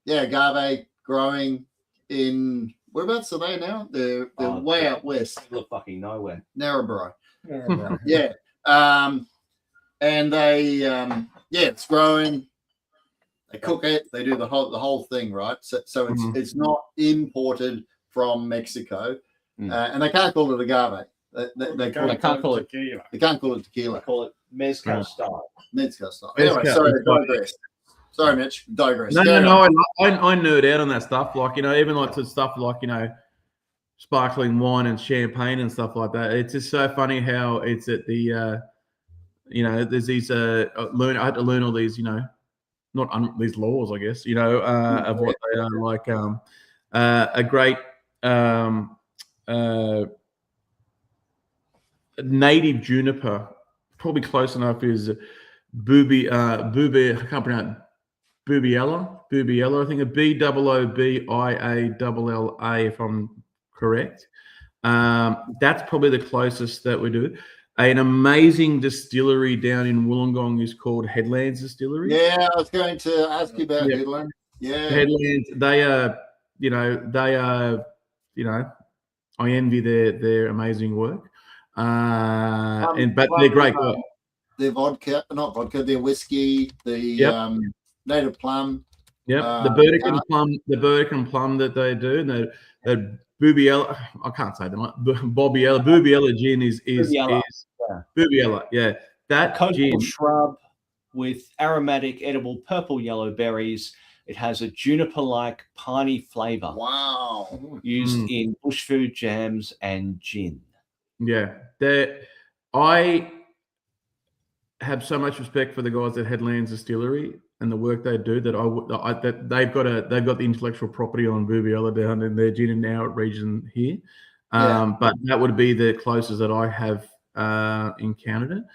agave growing in, whereabouts are they now? They're way out west. Look fucking nowhere. Narrabri. Yeah. And they, it's growing. They cook it. They do the whole thing, right? So it's not imported from Mexico, and they can't call it agave. They can't call it tequila. They can't call it tequila. They call it mezcal style. Mezcal style. Anyway, sorry, digress. Sorry, Mitch. Digress. No. I nerd out on that stuff. Even like to stuff like sparkling wine and champagne and stuff like that. It's just so funny how it's at the there's these I had to learn all these these laws, I guess, of what they are, like a great native juniper, probably close enough, is Bubiella, I think a BOOBIALLA, if I'm correct. That's probably the closest that we do. An amazing distillery down in Wollongong is called Headlands Distillery. Yeah, I was going to ask you about Headlands. Yeah, Headlands. They are, I envy their amazing work. But they're great. Their vodka, not vodka, their whiskey, the native plum. Yep, the Burdekin plum that they do, the Bubiella, I can't say them. Bubiella gin is Bubiella. Yeah, that gin shrub with aromatic, edible purple yellow berries. It has a juniper-like piney flavor. Wow, used in bush food, jams, and gin. Yeah, I have so much respect for the guys at Headlands Distillery and the work they do that they've got the intellectual property on Bubiella down in their gin and now region here. But that would be the closest that I have encountered,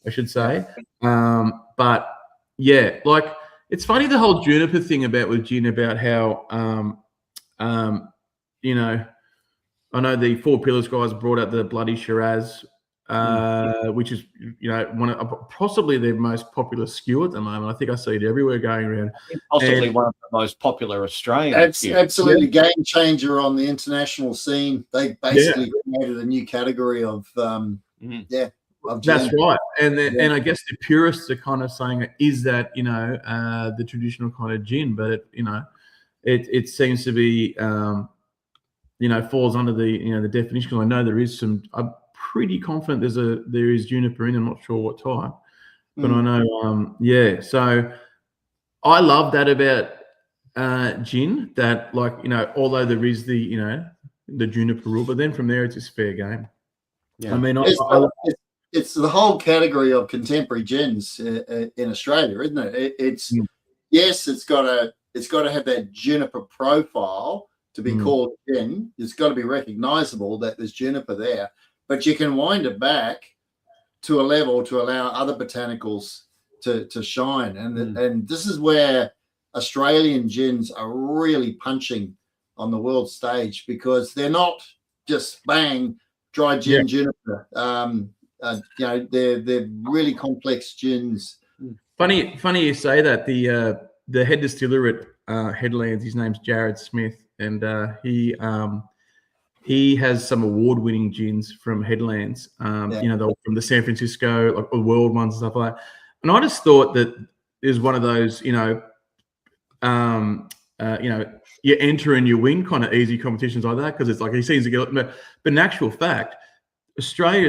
I should say. But yeah, like it's funny the whole juniper thing with gin, about how I know the Four Pillars guys brought out the Bloody Shiraz, which is one of possibly their most popular skew at the moment. I think I see it everywhere going around. Possibly one of the most popular Australian. Absolutely game changer on the international scene. They basically created a new category of That's right. And I guess the purists are kind of saying, is that the traditional kind of gin? But it seems to be falls under the definition. Because I know there is some. I'm pretty confident there is juniper in. I'm not sure what type, but I know. So I love that about gin. That although there is the juniper rule, but then from there it's just fair game. Yeah. I mean, it's the whole category of contemporary gins in Australia, isn't it? Yes, it's got to have that juniper profile to be called gin. It's got to be recognisable that there's juniper there, but you can wind it back to a level to allow other botanicals to shine, and this is where Australian gins are really punching on the world stage, because they're not just bang dry gin juniper. They're really complex gins. Funny you say that. The head distiller at Headlands, his name's Jared Smith, and he has some award-winning gins from Headlands. They're from the San Francisco, like the world ones and stuff like that. And I just thought that is one of those, you enter and you win kind of easy competitions like that, because it's like he seems to get. But in actual fact, Australia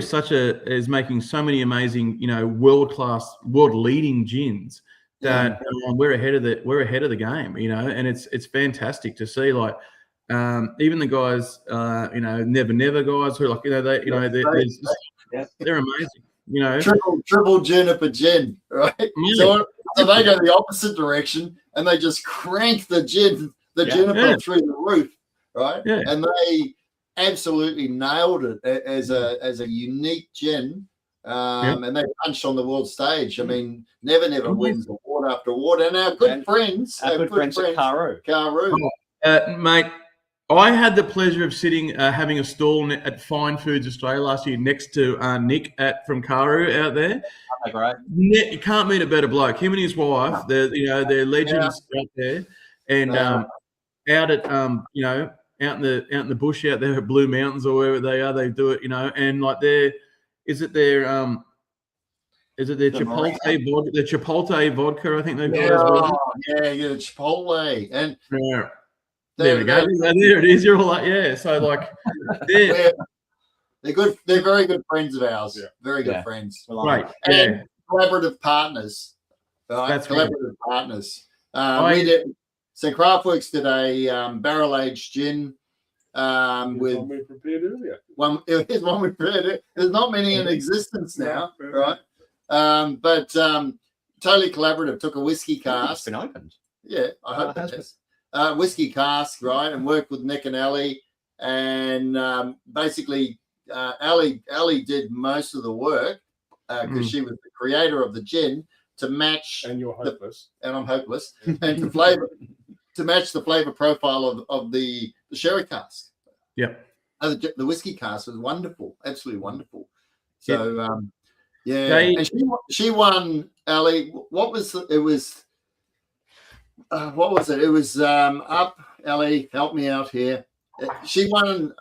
is making so many amazing, world-class, world-leading gins that we're ahead of the game, and it's fantastic to see. Like even the guys, never guys who they're amazing. Triple juniper gin, right? So they go the opposite direction and they just crank the juniper through the roof, right? Yeah. And they absolutely nailed it as a unique gin. And they punched on the world stage. I mean, never wins award after award. And our good friends at Carew. Mate, I had the pleasure of sitting, having a stall at Fine Foods Australia last year next to Nick from Carew out there. Oh, great. You can't meet a better bloke. Him and his wife, they're legends out there, and out at out in the bush out there at Blue Mountains or wherever they are, they do it, and like is it their Chipotle vodka? The Chipotle vodka, I think they've got as well. Yeah, Chipotle. And there we go. There it is. You're all like, so like they're good. They're very good friends of ours. Yeah. Very good friends. Right. And collaborative partners. Right? That's collaborative partners. We did. So Craftworks did a barrel aged gin. With one we prepared earlier. Here's one we prepared. There's not many in existence now, right? But totally collaborative. Took a whiskey cask. It's been opened. Yeah, I hope it has. Whiskey cask, right? And worked with Nick and Ali, and basically Ali did most of the work because she was the creator of the gin to match. And you're hopeless. And I'm hopeless. And to match the flavor profile of the sherry cask. Yep. The whiskey cask was wonderful, absolutely wonderful. So and she won. Ali, what was it? It was up. Ali, help me out here. She won.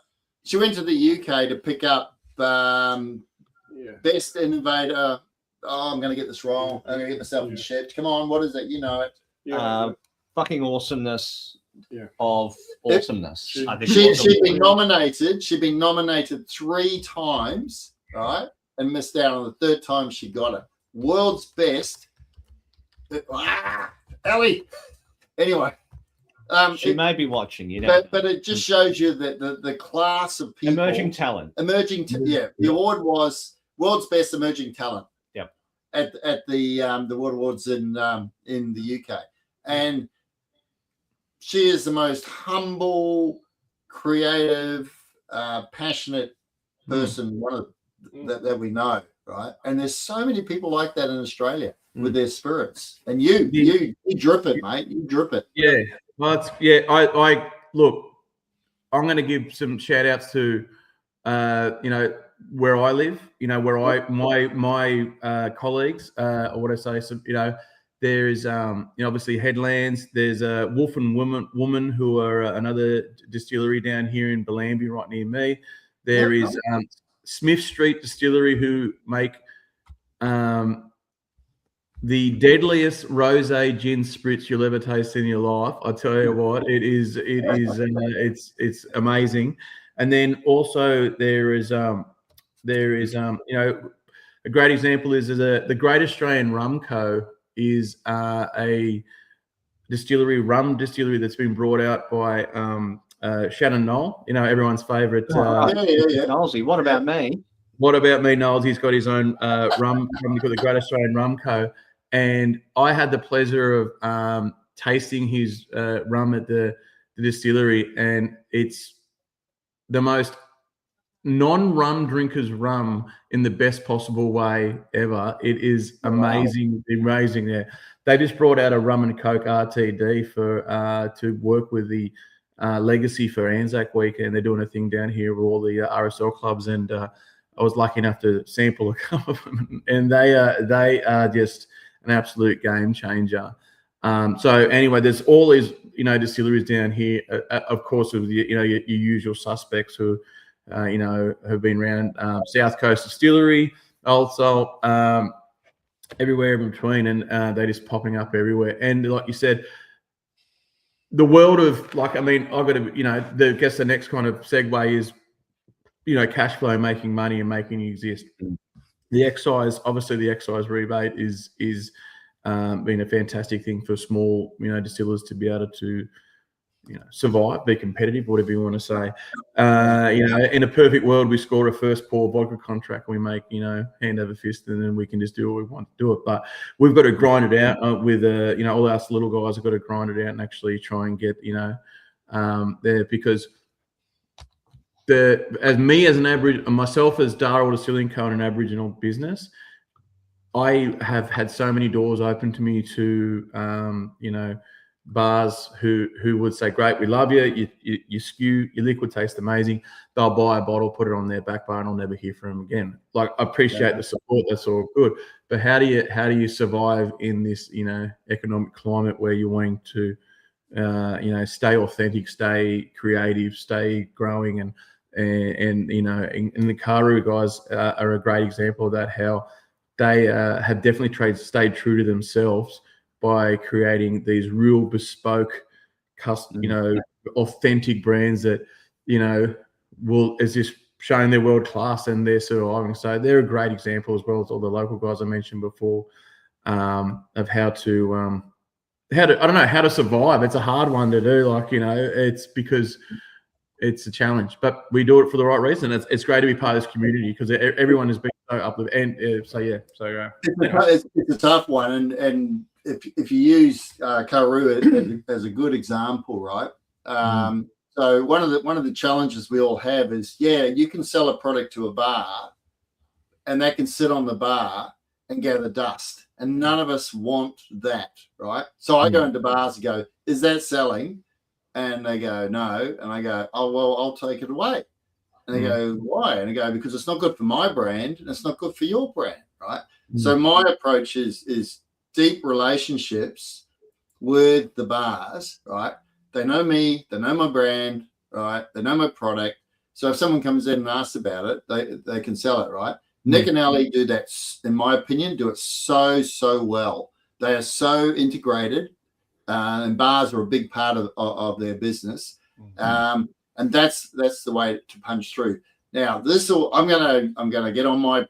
She went to the UK to pick up best innovator. Oh, I'm going to get this wrong. I'm going to get myself in shit. Come on, what is it? You know it. Fucking awesomeness of awesomeness. She'd been nominated. She'd been nominated 3 times, right, and missed out on the 3rd time she got it. World's best. Ellie. Anyway, she may be watching, you know, but it just shows you that the class of people, emerging talent. The award was world's best emerging talent. Yep. At the World Awards in the UK, and she is the most humble, creative, passionate person that we know, right? And there's so many people like that in Australia with their spirits. And you drip it, mate. You drip it. Yeah. Well, I look. I'm going to give some shout outs to, where I live. Where my colleagues, or what I say, some, there is obviously Headlands. There's a Wolf and Woman who are another distillery down here in Belambie, right near me. There is Smith Street Distillery who make the deadliest rosé gin spritz you'll ever taste in your life. I tell you what, it's amazing. And then also there is a great example is the Great Australian Rum Co. is a rum distillery that's been brought out by Shannon Knoll, everyone's favourite. Knowlesy, what about me? What about me, Knowles? He's got his own rum company called the Great Australian Rum Co. And I had the pleasure of tasting his rum at the distillery, and it's the most non-rum drinkers rum in the best possible way ever. It is amazing, amazing there. They just brought out a rum and coke RTD to work with the Legacy for Anzac Week, and they're doing a thing down here with all the RSL clubs, and I was lucky enough to sample a couple of them, and they are just an absolute game changer. So anyway, there's all these distilleries down here, of course, with your usual suspects who have been around. South Coast Distillery, also everywhere in between, and they're just popping up everywhere. And like you said, the world of I've got to, I guess the next kind of segue is, cash flow, making money and making it exist. The excise rebate is been a fantastic thing for small, distillers to be able to, survive, be competitive, whatever you want to say. In a perfect world, we score a first pour vodka contract, we make, hand over fist, and then we can just do what we want to do it. But we've got to grind it out with, all us little guys have got to grind it out and actually try and get, there, because myself as Dharawal Distilling Co, an Aboriginal business, I have had so many doors open to me to, bars who would say, great, we love you, you skew, your liquid tastes amazing. They'll buy a bottle, put it on their back bar, and I'll never hear from them again. I appreciate the support, that's all good. But how do you survive in this, economic climate where you're wanting to, stay authentic, stay creative, stay growing, and the Karu guys are a great example of that, how they have definitely stayed true to themselves by creating these real bespoke, custom, authentic brands that, is just showing their world class and they're surviving. So they're a great example, as well as all the local guys I mentioned before, of how to survive. It's a hard one to do. It's because it's a challenge, but we do it for the right reason. It's great to be part of this community because everyone has been so uplifted. And it's a tough one, and if you use Karu as a good example, right? So one of the challenges we all have is, you can sell a product to a bar, and that can sit on the bar and gather dust, and none of us want that, right? So I go into bars and go, "Is that selling?" And they go, "No," and I go, "Oh well, I'll take it away." And they go, "Why?" And I go, "Because it's not good for my brand, and it's not good for your brand, right?" So my approach is deep relationships with the bars, right? They know me, they know my brand, right? They know my product. So if someone comes in and asks about it, they can sell it, right? Nick and Ali do that, in my opinion, do it so well. They are so integrated, and bars are a big part of their business. And that's the way to punch through. Now, I'm gonna get on my.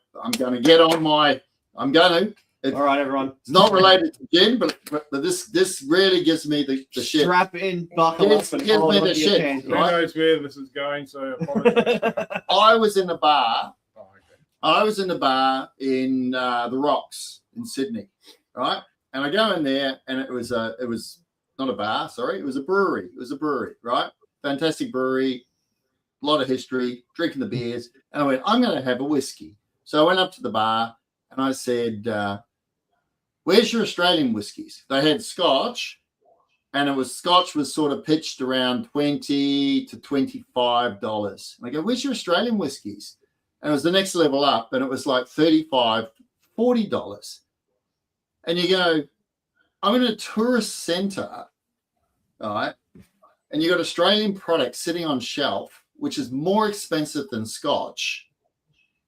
All right, everyone. It's not related to gin, but this really gives me the shit. Strap in, buckle up, and hold me the shit. Who knows where this is going? So I was in a bar. I was in a bar in the Rocks in Sydney, right? And I go in there, and it was not a bar. Sorry, it was a brewery. It was a brewery, right? Fantastic brewery, a lot of history. Drinking the beers, and I went, I'm going to have a whiskey. So I went up to the bar and I said, "Where's your Australian whiskies?" They had Scotch, and Scotch was sort of pitched around $20 to $25. And I go, "Where's your Australian whiskies?" And it was the next level up, and it was like $35, $40. And you go, I'm in a tourist centre, all right, and you got Australian products sitting on shelf, which is more expensive than Scotch.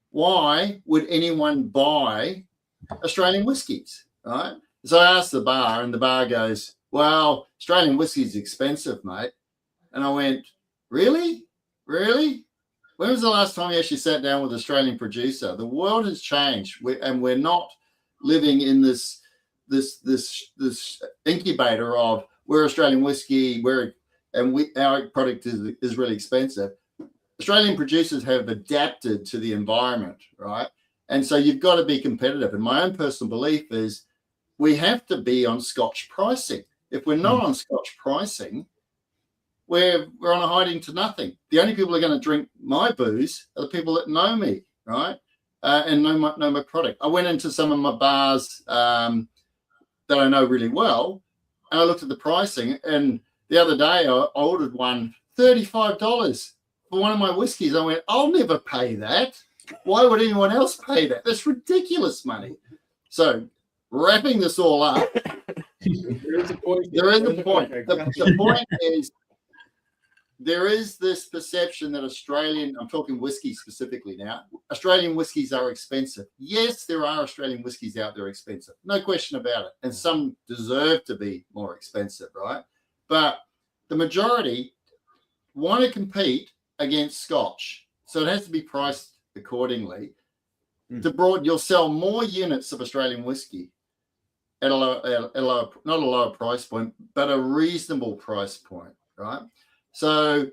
Why would anyone buy Australian whiskies? right? So I asked the bar, and the bar goes, "Well, Australian whiskey is expensive, mate." And I went, "Really? Really? When was the last time you actually sat down with an Australian producer? The world has changed, and we're not living in this incubator of we're Australian whiskey, our product is really expensive. Australian producers have adapted to the environment, right? And so you've got to be competitive. And my own personal belief is we have to be on Scotch pricing. If we're not on Scotch pricing, we're on a hiding to nothing. The only people who are going to drink my booze are the people that know me, right? And know my product. I went into some of my bars that I know really well, and I looked at the pricing. And the other day, I ordered one $35 for one of my whiskeys. I went, I'll never pay that. Why would anyone else pay that? That's ridiculous money. So, wrapping this all up, there is a point. The point is, there is this perception that I'm talking whiskey specifically now, Australian whiskies are expensive. Yes, there are Australian whiskies out there expensive. No question about it. And some deserve to be more expensive, right? But the majority want to compete against Scotch. So it has to be priced accordingly. You'll sell more units of Australian whiskey at a lower, not a lower price point, but a reasonable price point, right? So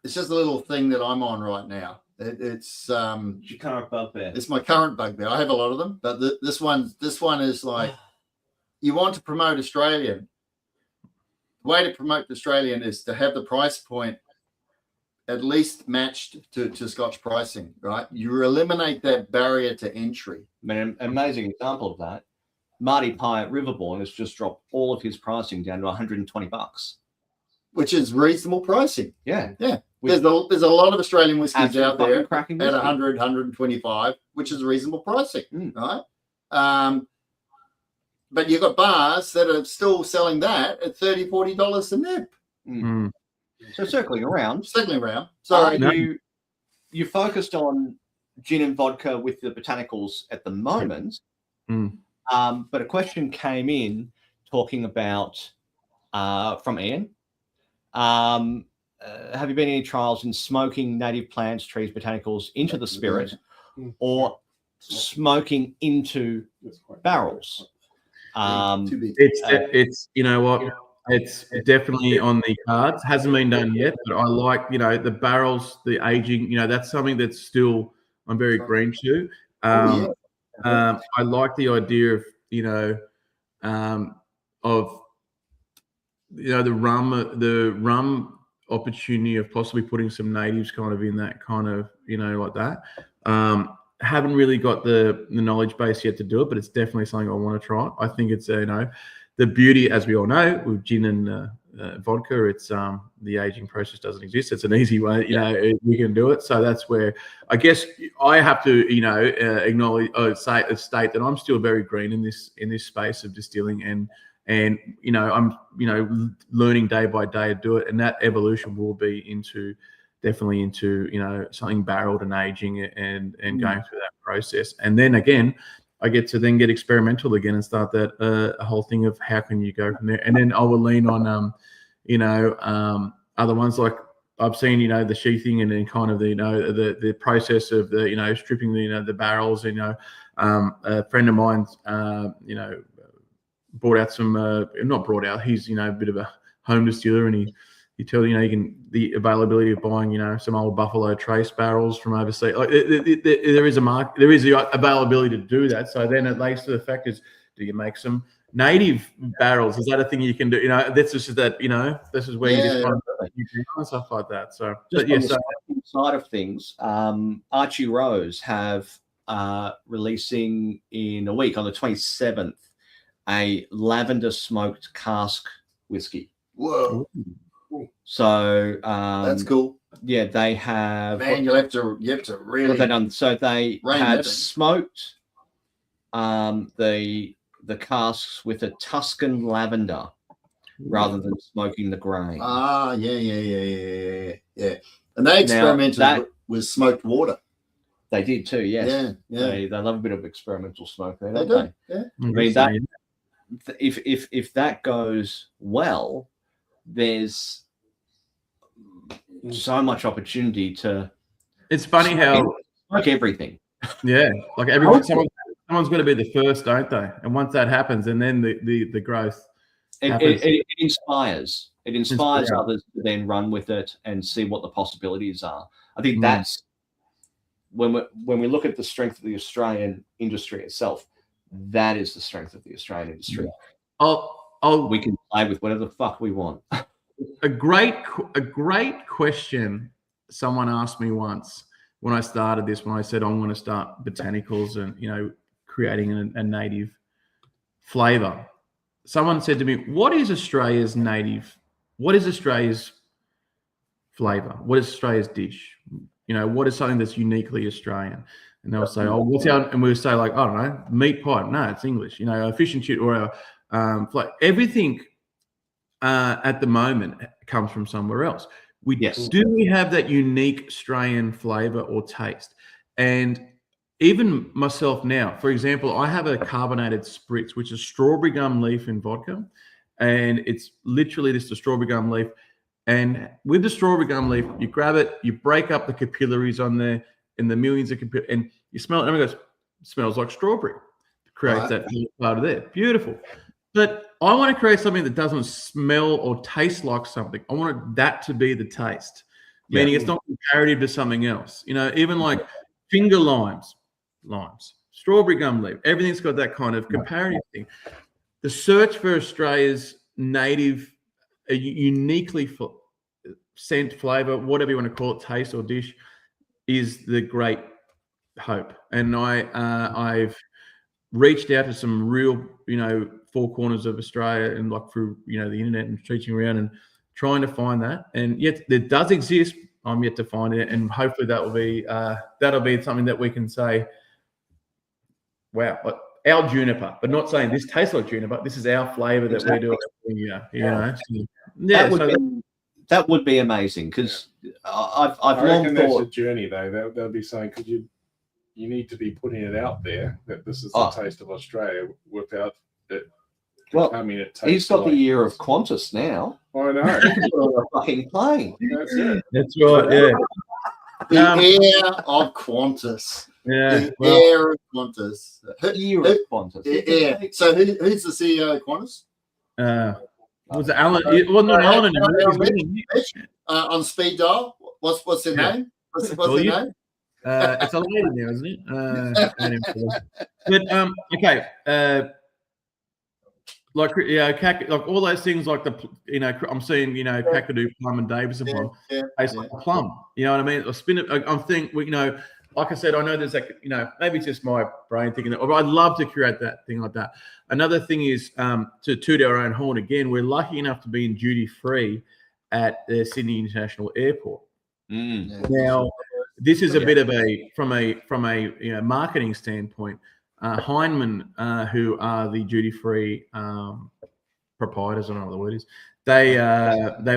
it's just a little thing that I'm on right now. It's your current bugbear. It's my current bugbear. I have a lot of them, but this one is like, you want to promote Australian. The way to promote Australian is to have the price point at least matched to Scotch pricing, right? You eliminate that barrier to entry. I mean, an amazing example of that. Marty Pye at Riverbourne has just dropped all of his pricing down to $120. Which is reasonable pricing. Yeah. There's a lot of Australian whiskies out there at cracking 100, 125, which is reasonable pricing, right? But you've got bars that are still selling that at $30, $40 a nip. So circling around. Sorry. You focused on gin and vodka with the botanicals at the moment. But a question came in talking about from Ian. Have you been any trials in smoking native plants, trees, botanicals into the spirit, or smoking into barrels? It's you know what, it's definitely on the cards. Hasn't been done yet, but I like the barrels, the aging. That's something that's still I'm very green to. I like the idea of the rum opportunity of possibly putting some natives kind of in that kind of like that. Haven't really got the knowledge base yet to do it, but it's definitely something I want to try. I think it's the beauty, as we all know, with gin and vodka, it's the aging process doesn't exist. It's an easy way, we can do it. So that's where I guess I have to acknowledge state that I'm still very green in this space of distilling, and I'm learning day by day to do it, and that evolution will be definitely into something barreled and aging and going through that process. And then again, I get to then get experimental again and start that a whole thing of how can you go from there. And then I will lean on other ones like I've seen the sheathing and then kind of the process of the stripping the barrels. A friend of mine's brought out some not brought out. He's a bit of a home distiller, and he tells you can the availability of buying some old Buffalo Trace barrels from overseas. Like there is a market, there is the availability to do that. So then it lays to the fact is, do you make some native barrels? Is that a thing you can do? That's just that this is where you just find and stuff like that. So just on the side of things, Archie Rose have releasing in a week on the 27th a lavender smoked cask whiskey. Whoa. So that's cool. Yeah, they have. Man, you have to really. What they've done. So they have smoked the casks with a Tuscan lavender rather than smoking the grain. Yeah. And they experimented with smoked water. They did too. Yes. Yeah. They love a bit of experimental smoke there, don't they? Yeah. I mean if that goes well, there's so much opportunity to. It's funny how like everything. Yeah, like everyone, someone's got to be the first, don't they? And once that happens, and then the growth happens. It inspires. It inspires others to then run with it and see what the possibilities are. I think that's when we look at the strength of the Australian industry itself. That is the strength of the Australian industry. We can play with whatever the fuck we want. A great question someone asked me once when I started this, when I said I'm going to start botanicals and creating a native flavor. Someone said to me, "What is Australia's native? What is Australia's flavor? What is Australia's dish? What is something that's uniquely Australian?" And they'll say, "Oh, what's our?" And we'll say, like, I don't know, meat pie. No, it's English. A fish and chip or a everything at the moment comes from somewhere else. Do we have that unique Australian flavor or taste? And even myself now, for example, I have a carbonated spritz, which is strawberry gum leaf in vodka, and it's literally just a strawberry gum leaf. And with the strawberry gum leaf, you grab it, you break up the capillaries on there, and the millions of capillaries, and you smell it, and it goes, smells like strawberry. It creates that part of there. Beautiful. But I want to create something that doesn't smell or taste like something. I want that to be the taste, meaning it's not comparative to something else. Even like finger limes, strawberry gum leaf, everything's got that kind of comparative thing. The search for Australia's native, uniquely scent, flavor, whatever you want to call it, taste or dish, is the great hope. And I've reached out to some real, four corners of Australia and like through, the internet and reaching around and trying to find that. And yet it does exist. I'm yet to find it. And hopefully that'll be something that we can say, wow, like our juniper, but not saying this tastes like juniper. This is our flavor that we're doing. That would be amazing, because I've long thought that's a journey though. They'll be saying, because you need to be putting it out there that this is the taste of Australia without it. He's got the year of Qantas now. I know. Fucking plane. That's it. That's right. Yeah. The air of Qantas. Yeah. The air of Qantas. Year of Qantas. Yeah. So who's the CEO of Qantas? Was it Alan? It wasn't Alan. On speed dial. What's their name? What's their name? It's a lady now, isn't it? Okay. Like all those things, like I'm seeing, Kakadu plum and Davison plum, tastes like a plum. You know what I mean? I spin it. I'm thinking, like I said, I know there's maybe it's just my brain thinking that, but I'd love to create that thing like that. Another thing is to toot our own horn again. We're lucky enough to be in duty free at the Sydney International Airport. Now, this is a bit of from a marketing standpoint. Heinemann, who are the duty-free proprietors, I don't know what the word is, they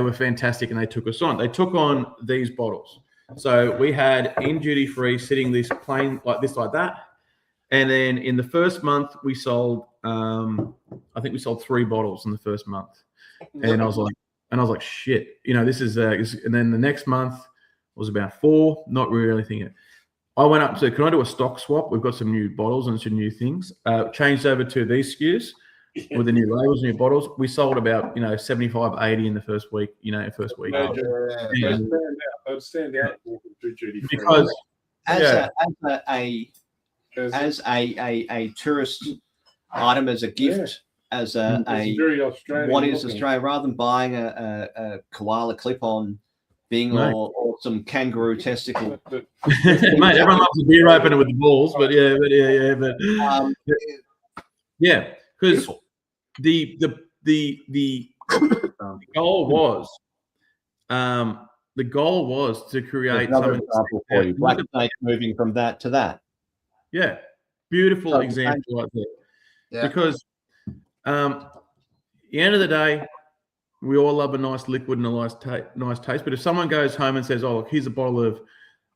were fantastic and they took us on. They took on these bottles. So we had in duty-free sitting this plain like this, like that. And then in the first month, we sold, I think we sold 3 bottles in the first month. And I was like, shit, this is, and then the next month was about 4, not really thinking. I went up to, can I do a stock swap? We've got some new bottles and some new things. Changed over to these SKUs with the new labels, new bottles. We sold about, 75, 80 in the first week, first week. They'd stand out because as a tourist item, as a gift, as a very Australian what is Australia, rather than buying a koala clip-on thing or some kangaroo testicle. Mate, everyone loves a beer opener with the balls, but because the goal was to create something for you. Black Snake moving from that to that. Yeah, beautiful example like that. Yeah. Because at the end of the day, we all love a nice liquid and a nice taste. But if someone goes home and says, "Oh, look, here's a bottle of,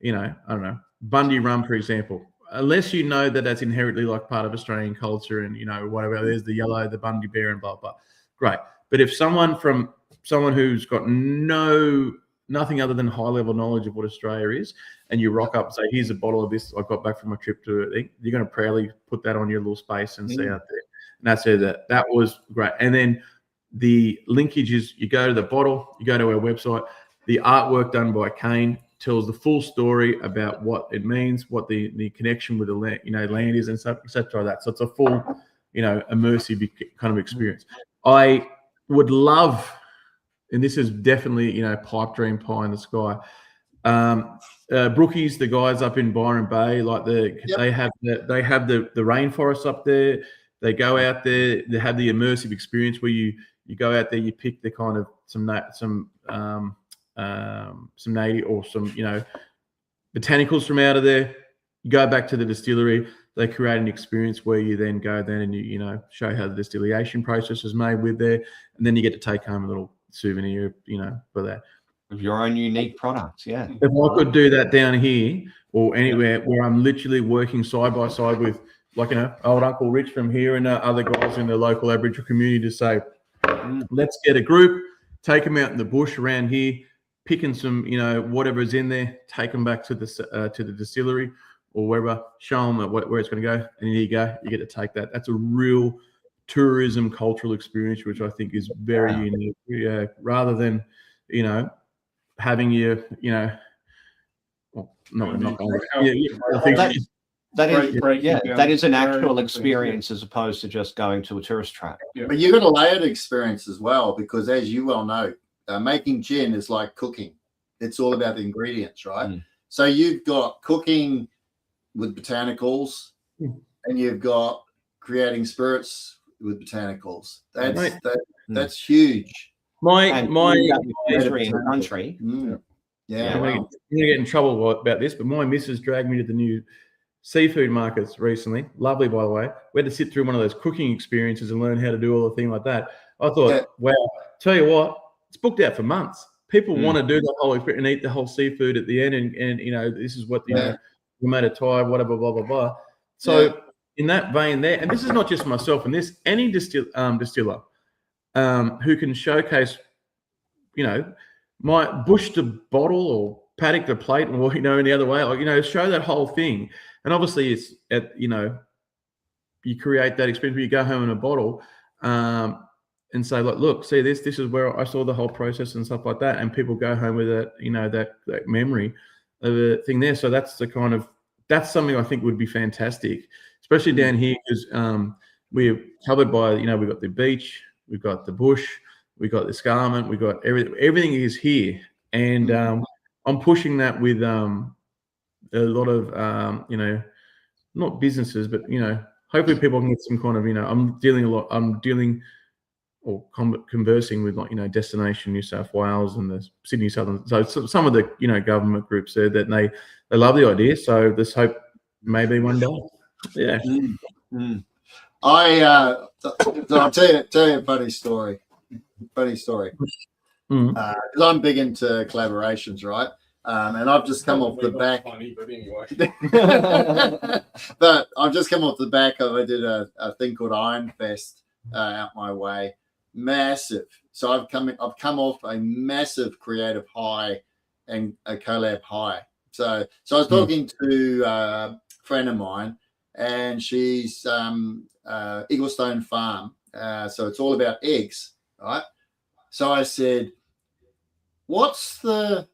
I don't know, Bundy rum, for example," unless you know that that's inherently like part of Australian culture and, whatever, there's the yellow, the Bundy bear and blah, blah. Great. But if someone who's got nothing other than high level knowledge of what Australia is, and you rock up and say, here's a bottle of this I got back from my trip to it, you're going to proudly put that on your little space and see out there. And that's it. That was great. And then the linkage is you go to the bottle, you go to our website, the artwork done by Kane tells the full story about what it means, what the connection with the land, land is, and stuff, etc. Like that. So it's a full, immersive kind of experience. I would love, and this is definitely, pipe dream pie in the sky. Brookies, the guys up in Byron Bay, they have the rainforest up there. They go out there, they have the immersive experience where you go out there, you pick the kind of some native or some botanicals from out of there. You go back to the distillery. They create an experience where you then go then and you show how the distillation process is made with there, and then you get to take home a little souvenir, for that. Of your own unique products, yeah. If I could do that down here or anywhere where I'm literally working side by side with, old Uncle Rich from here and other guys in the local Aboriginal community to say, let's get a group, take them out in the bush around here, picking some, whatever's in there, take them back to the distillery or wherever, show them where it's going to go, and here you go, you get to take that. That's a real tourism cultural experience, which I think is very unique. Yeah, rather than, having your, that is an actual experience as opposed to just going to a tourist trap. Yeah. But you've got a layered experience as well, because as you well know, making gin is like cooking. It's all about the ingredients, right? So you've got cooking with botanicals, and you've got creating spirits with botanicals. That's huge. My country. Yeah. I'm going to get in trouble about this, but my missus dragged me to the new seafood markets recently. Lovely, by the way. We had to sit through one of those cooking experiences and learn how to do all the things like that. I thought, wow, tell you what, it's booked out for months. People want to do the whole experience and eat the whole seafood at the end, and this is what we made a Thai, whatever, blah blah blah. So in that vein there, and this is not just myself, and this any distiller who can showcase, my bush to bottle or paddock to plate, or in the other way, show that whole thing. And obviously, it's at you create that experience where you go home in a bottle. And say, look, see this is where I saw the whole process and stuff like that. And people go home with that, that memory of the thing there. So that's something I think would be fantastic, especially down here, because we're covered by, we've got the beach, we've got the bush, we've got the escarpment, we've got everything is here. And I'm pushing that with a lot of, not businesses, but, hopefully people can get some kind of, I'm dealing or conversing with Destination New South Wales and the Sydney Southern. So some of the government groups there that they love the idea. So let's hope maybe one day. Yeah. I'll tell you a funny story. Because I'm big into collaborations, right? And I've just come off the back. Funny, but anyway. But I've just come off the back of I did a thing called Iron Fest out my way. Massive. So I've come off a massive creative high and a collab high. So I was talking to a friend of mine, and she's Eaglestone Farm. So it's all about eggs, right? So I said, what's the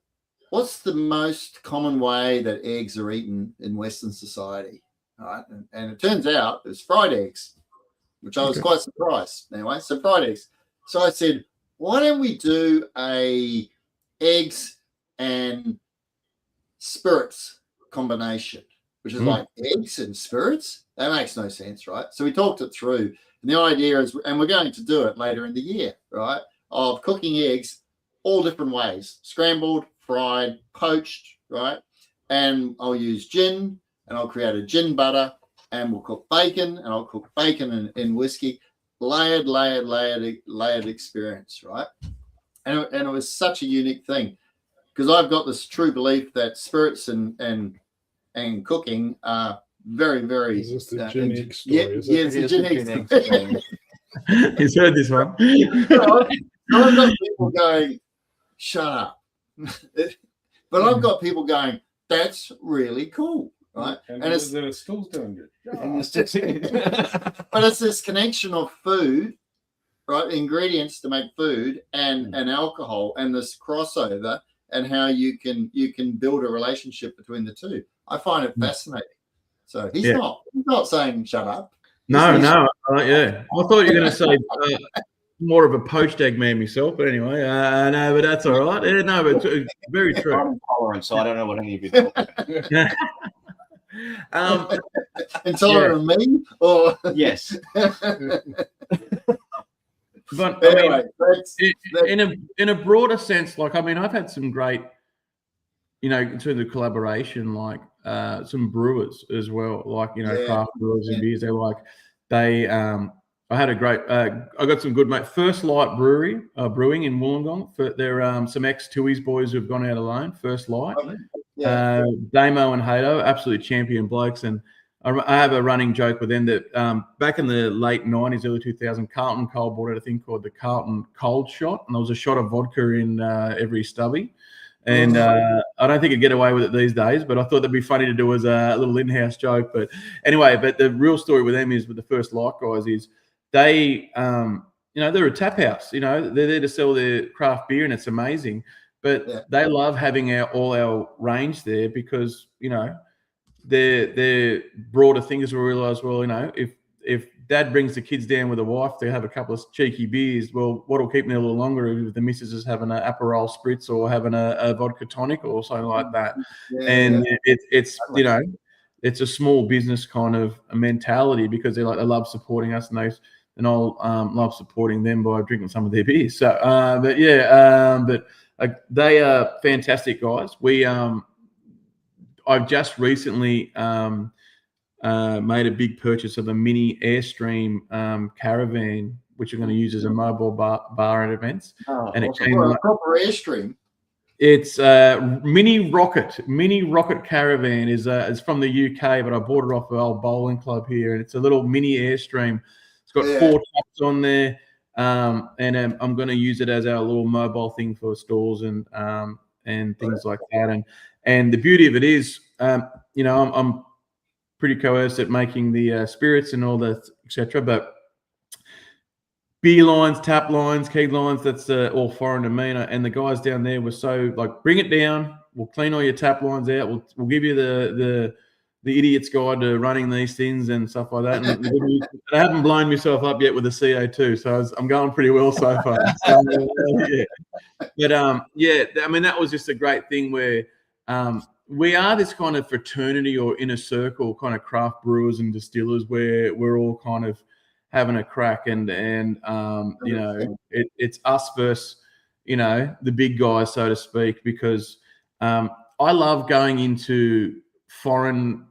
most common way that eggs are eaten in Western society? All right. And it turns out it's fried eggs, which I was quite surprised. Anyway, so fried eggs. So I said, why don't we do a eggs and spirits combination, which is like eggs and spirits? That makes no sense, right? So we talked it through. And the idea is, and we're going to do it later in the year, right, of cooking eggs all different ways: scrambled, fried, poached, right? And I'll use gin, and I'll create a gin butter, and we'll cook bacon, and I'll cook bacon in whiskey. Layered experience, right? And it was such a unique thing, because I've got this true belief that spirits and cooking are very, very. Is this the Gin Egg story? Yeah, Is yeah, it? it's It a is Gin the Egg Gin story. Egg story. He's heard this one. I've got people going, shut up. But I've got people going, that's really cool, right? And it's they're still doing it. And it's just- but it's this connection of food, right? Ingredients to make food and alcohol, and this crossover, and how you can build a relationship between the two. I find it fascinating. So he's not saying shut up. No. Yeah. I thought you were going to say more of a poached egg man myself, but anyway, no, but that's all right. Yeah, no, but it's very true. I'm intolerant, so I don't know what any of you talk about. Intolerant of me, or Yes. But anyway, in a broader sense, like, I mean, I've had some great, in terms of collaboration, like some brewers as well, like, craft brewers and beers. I had a great, I got some good, mate. First Light Brewing in Wollongong. They're some ex-Tui's boys who've gone out alone. First Light. Damo and Hato, absolute champion blokes. And I have a running joke with them that back in the late 90s, early 2000s, Carlton Cold brought out a thing called the Carlton Cold Shot. And there was a shot of vodka in every stubby. And I don't think it'd get away with it these days, but I thought that'd be funny to do as a little in-house joke. But anyway, the real story with them is, with the First Light guys, is they, they're a tap house. They're there to sell their craft beer, and it's amazing. But they love having all our range there because, their broader thing is we realise, well, if Dad brings the kids down with a wife to have a couple of cheeky beers, well, what'll keep them there a little longer if the missus is having an Aperol spritz or having a vodka tonic or something like that. It's a small business kind of a mentality, because they love supporting us, and I'll love supporting them by drinking some of their beers. So, they are fantastic guys. I've just recently made a big purchase of a mini Airstream caravan, which I'm going to use as a mobile bar at events. And it came a proper Airstream. It's mini rocket caravan is from the UK, but I bought it off an old bowling club here, and it's a little mini Airstream. It's got 4 taps on there, and I'm going to use it as our little mobile thing for stores and things like that. And the beauty of it is, I'm pretty coerced at making the spirits and all that, etc. But beer lines, tap lines, keg lines, that's all foreign to me. And the guys down there were so like, bring it down. We'll clean all your tap lines out. We'll give you the idiot's guide to running these things and stuff like that. And I haven't blown myself up yet with the CO2, so I'm going pretty well so far. So, But I mean, that was just a great thing where we are this kind of fraternity or inner circle kind of craft brewers and distillers where we're all kind of having a crack, and it's us versus the big guys, so to speak, because I love going into foreign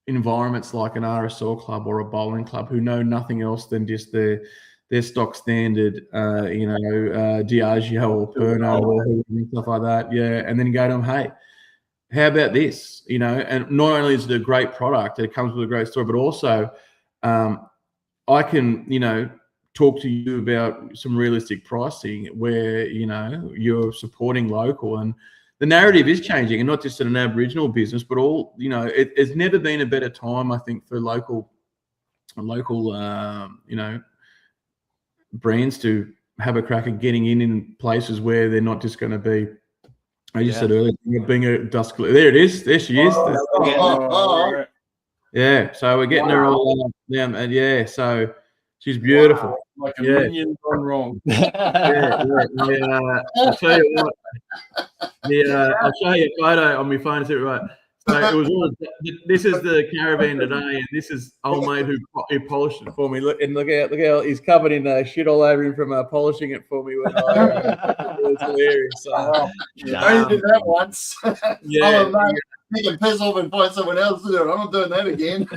environments like an RSL club or a bowling club who know nothing else than just their stock standard Diageo or Pernod or stuff like that, and then go to them, hey, how about this? And not only is it a great product, it comes with a great story, but also I can, talk to you about some realistic pricing where, you're supporting local, and the narrative is changing, and not just in an Aboriginal business, but all, it's never been a better time, I think, for local, brands to have a crack at getting in places where they're not just going to be, I just said earlier, being a dust. There it is. There she is. Yeah. So we're getting her all down, and so she's beautiful. Wow, like a minion gone wrong. I'll show you what. I'll show you a photo on my phone. Right. So it was all. This is the caravan today, and this is old mate who polished it for me. Look how he's covered in shit all over him from polishing it for me. When it was hilarious. So, I only did that once. He can piss off and find someone else to do it. I'm not doing that again.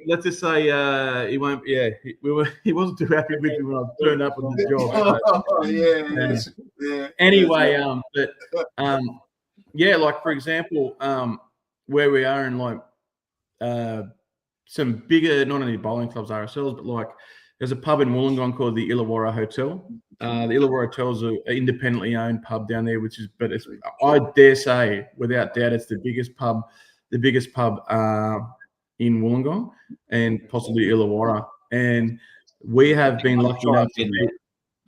Let's just say he won't. Yeah, he wasn't too happy with me when I turned up on this job. Anyway, like for example, where we are in like some bigger, not only bowling clubs, RSLs, but like there's a pub in Wollongong called the Illawarra Hotel. The Illawarra Hotel is an independently owned pub down there, I dare say, without doubt, it's the biggest pub in Wollongong and possibly Illawarra. And we have been lucky enough to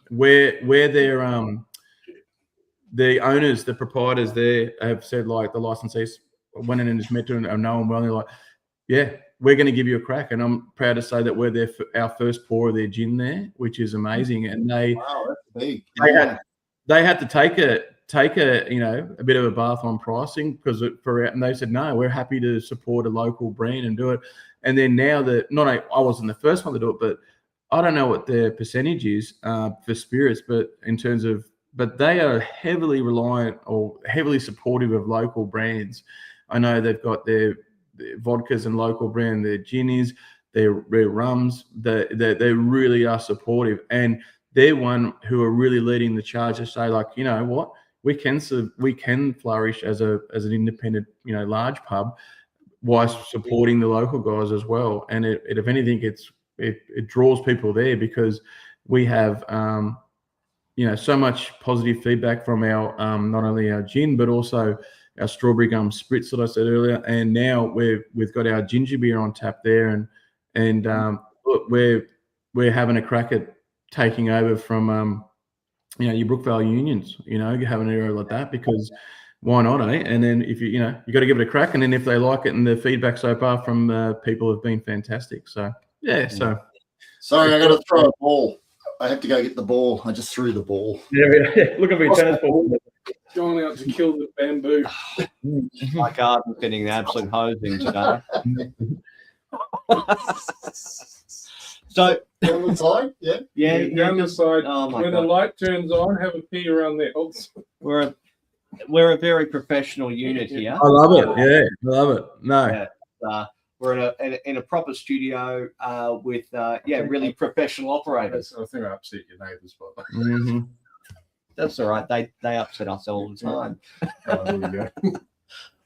where they're the owners, the proprietors there have said, like, the licensees went in and just met to and know them well. And they're like, yeah, we're going to give you a crack. And I'm proud to say that we're there for our first pour of their gin there, which is amazing. And they had to take a a bit of a bath on pricing and they said, no, we're happy to support a local brand and do it. And then now that I wasn't the first one to do it, but I don't know what their percentage is for spirits, but they are heavily reliant or heavily supportive of local brands. I know they've got their vodkas and local brand, their ginies, their rums. They really are supportive, and they're one who are really leading the charge to say, like, you know what, we can flourish as an independent, large pub, whilst supporting the local guys as well. And if anything, it draws people there because we have so much positive feedback from our not only our gin but also our strawberry gum spritz that I said earlier, and now we've got our ginger beer on tap there, and look, we're having a crack at taking over from your Brookvale Unions, having an area like that, because why not, eh? And then if you got to give it a crack, and then if they like it, and the feedback so far from people have been fantastic. So yeah, so sorry, I got to throw a ball. I have to go get the ball. I just threw the ball. Yeah. Look at me, tennis ball. Going out to kill the bamboo. My garden's getting the absolute hosing today. So on the side, yeah, down the side. Oh my when God. the light turns on, have a pee around there. We're a very professional unit here. I love it. Yeah, I love it. No. Yeah, we're in a proper studio with really professional operators. I think I upset your neighbours, but Mm-hmm. That's all right. They upset us all the time. there we go.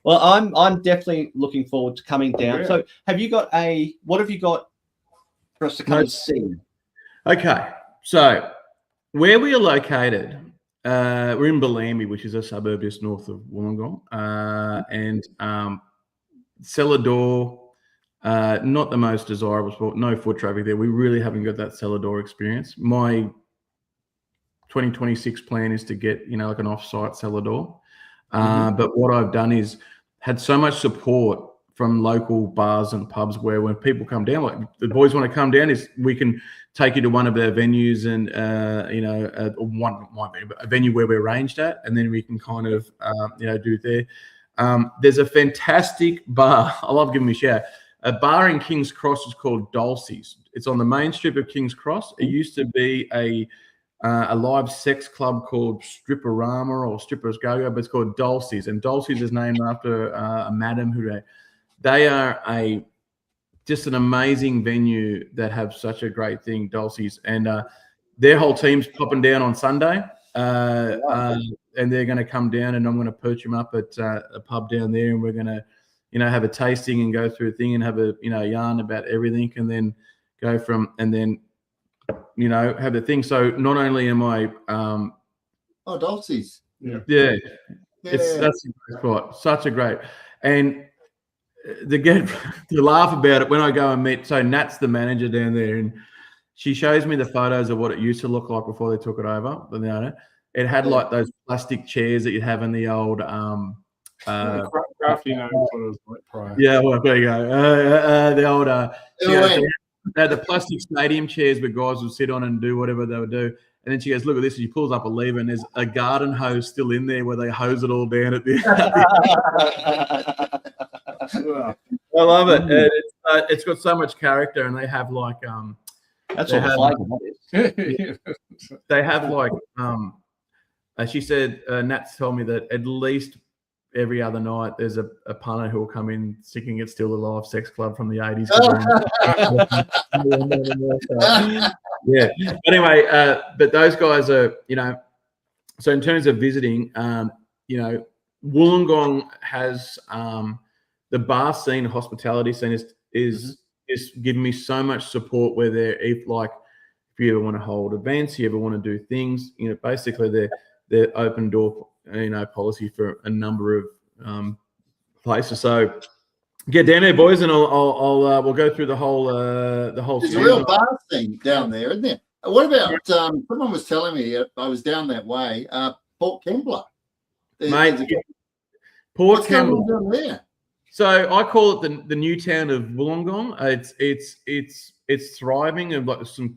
Well, I'm definitely looking forward to coming down. Yeah. So, what have you got for us to come and see? Okay, so where we are located, we're in Bellambi, which is a suburb just north of Wollongong, and cellar door, not the most desirable spot. No foot traffic there. We really haven't got that cellar door experience. My 2026 plan is to get like an off-site cellar door, but what I've done is had so much support from local bars and pubs where when people come down, like the boys want to come down, is we can take you to one of their venues and a venue where we're arranged at, and then we can kind of do there. There's a fantastic bar. I love giving me a shout. A bar in King's Cross is called Dulcie's. It's on the main strip of King's Cross. It used to be a live sex club called Stripperama or Strippers Go-Go, but it's called Dulcie's, and Dulcie's is named after a madam who they are just an amazing venue that have such a great thing, Dulcie's, and their whole team's popping down on Sunday, and they're going to come down, and I'm going to perch them up at a pub down there, and we're going to have a tasting and go through a thing and have a yarn about everything, and then go from and then have the thing. So not only am I Dulcie's. That's a great spot, such a great, and to laugh about it when I go and meet. So Nat's the manager down there, and she shows me the photos of what it used to look like before they took it over. But it had like those plastic chairs that you'd have in the old Crafty knows what it was like prior. Yeah, well, there you go. The old they had the plastic stadium chairs where guys would sit on and do whatever they would do. And then she goes, look at this. And she pulls up a lever, and there's a garden hose still in there where they hose it all down at the I love it. And it's got so much character, and they have like that's all the they have like she said, Nat's told me that at least every other night there's a punter who will come in singing "It's Still Alive" sex club from the 80s. Yeah. But anyway, but those guys are, so in terms of visiting, Wollongong has the the bar scene, hospitality scene is giving me so much support. Where if you ever want to hold events, you ever want to do things, basically they're open door, policy for a number of places. So get down there, boys, and we'll go through the whole There's a real bar scene down there, isn't there? What about someone was telling me I was down that way, Port Kembla. Mate, Port Kembla down there. So I call it the new town of Wollongong. It's thriving, and like there's some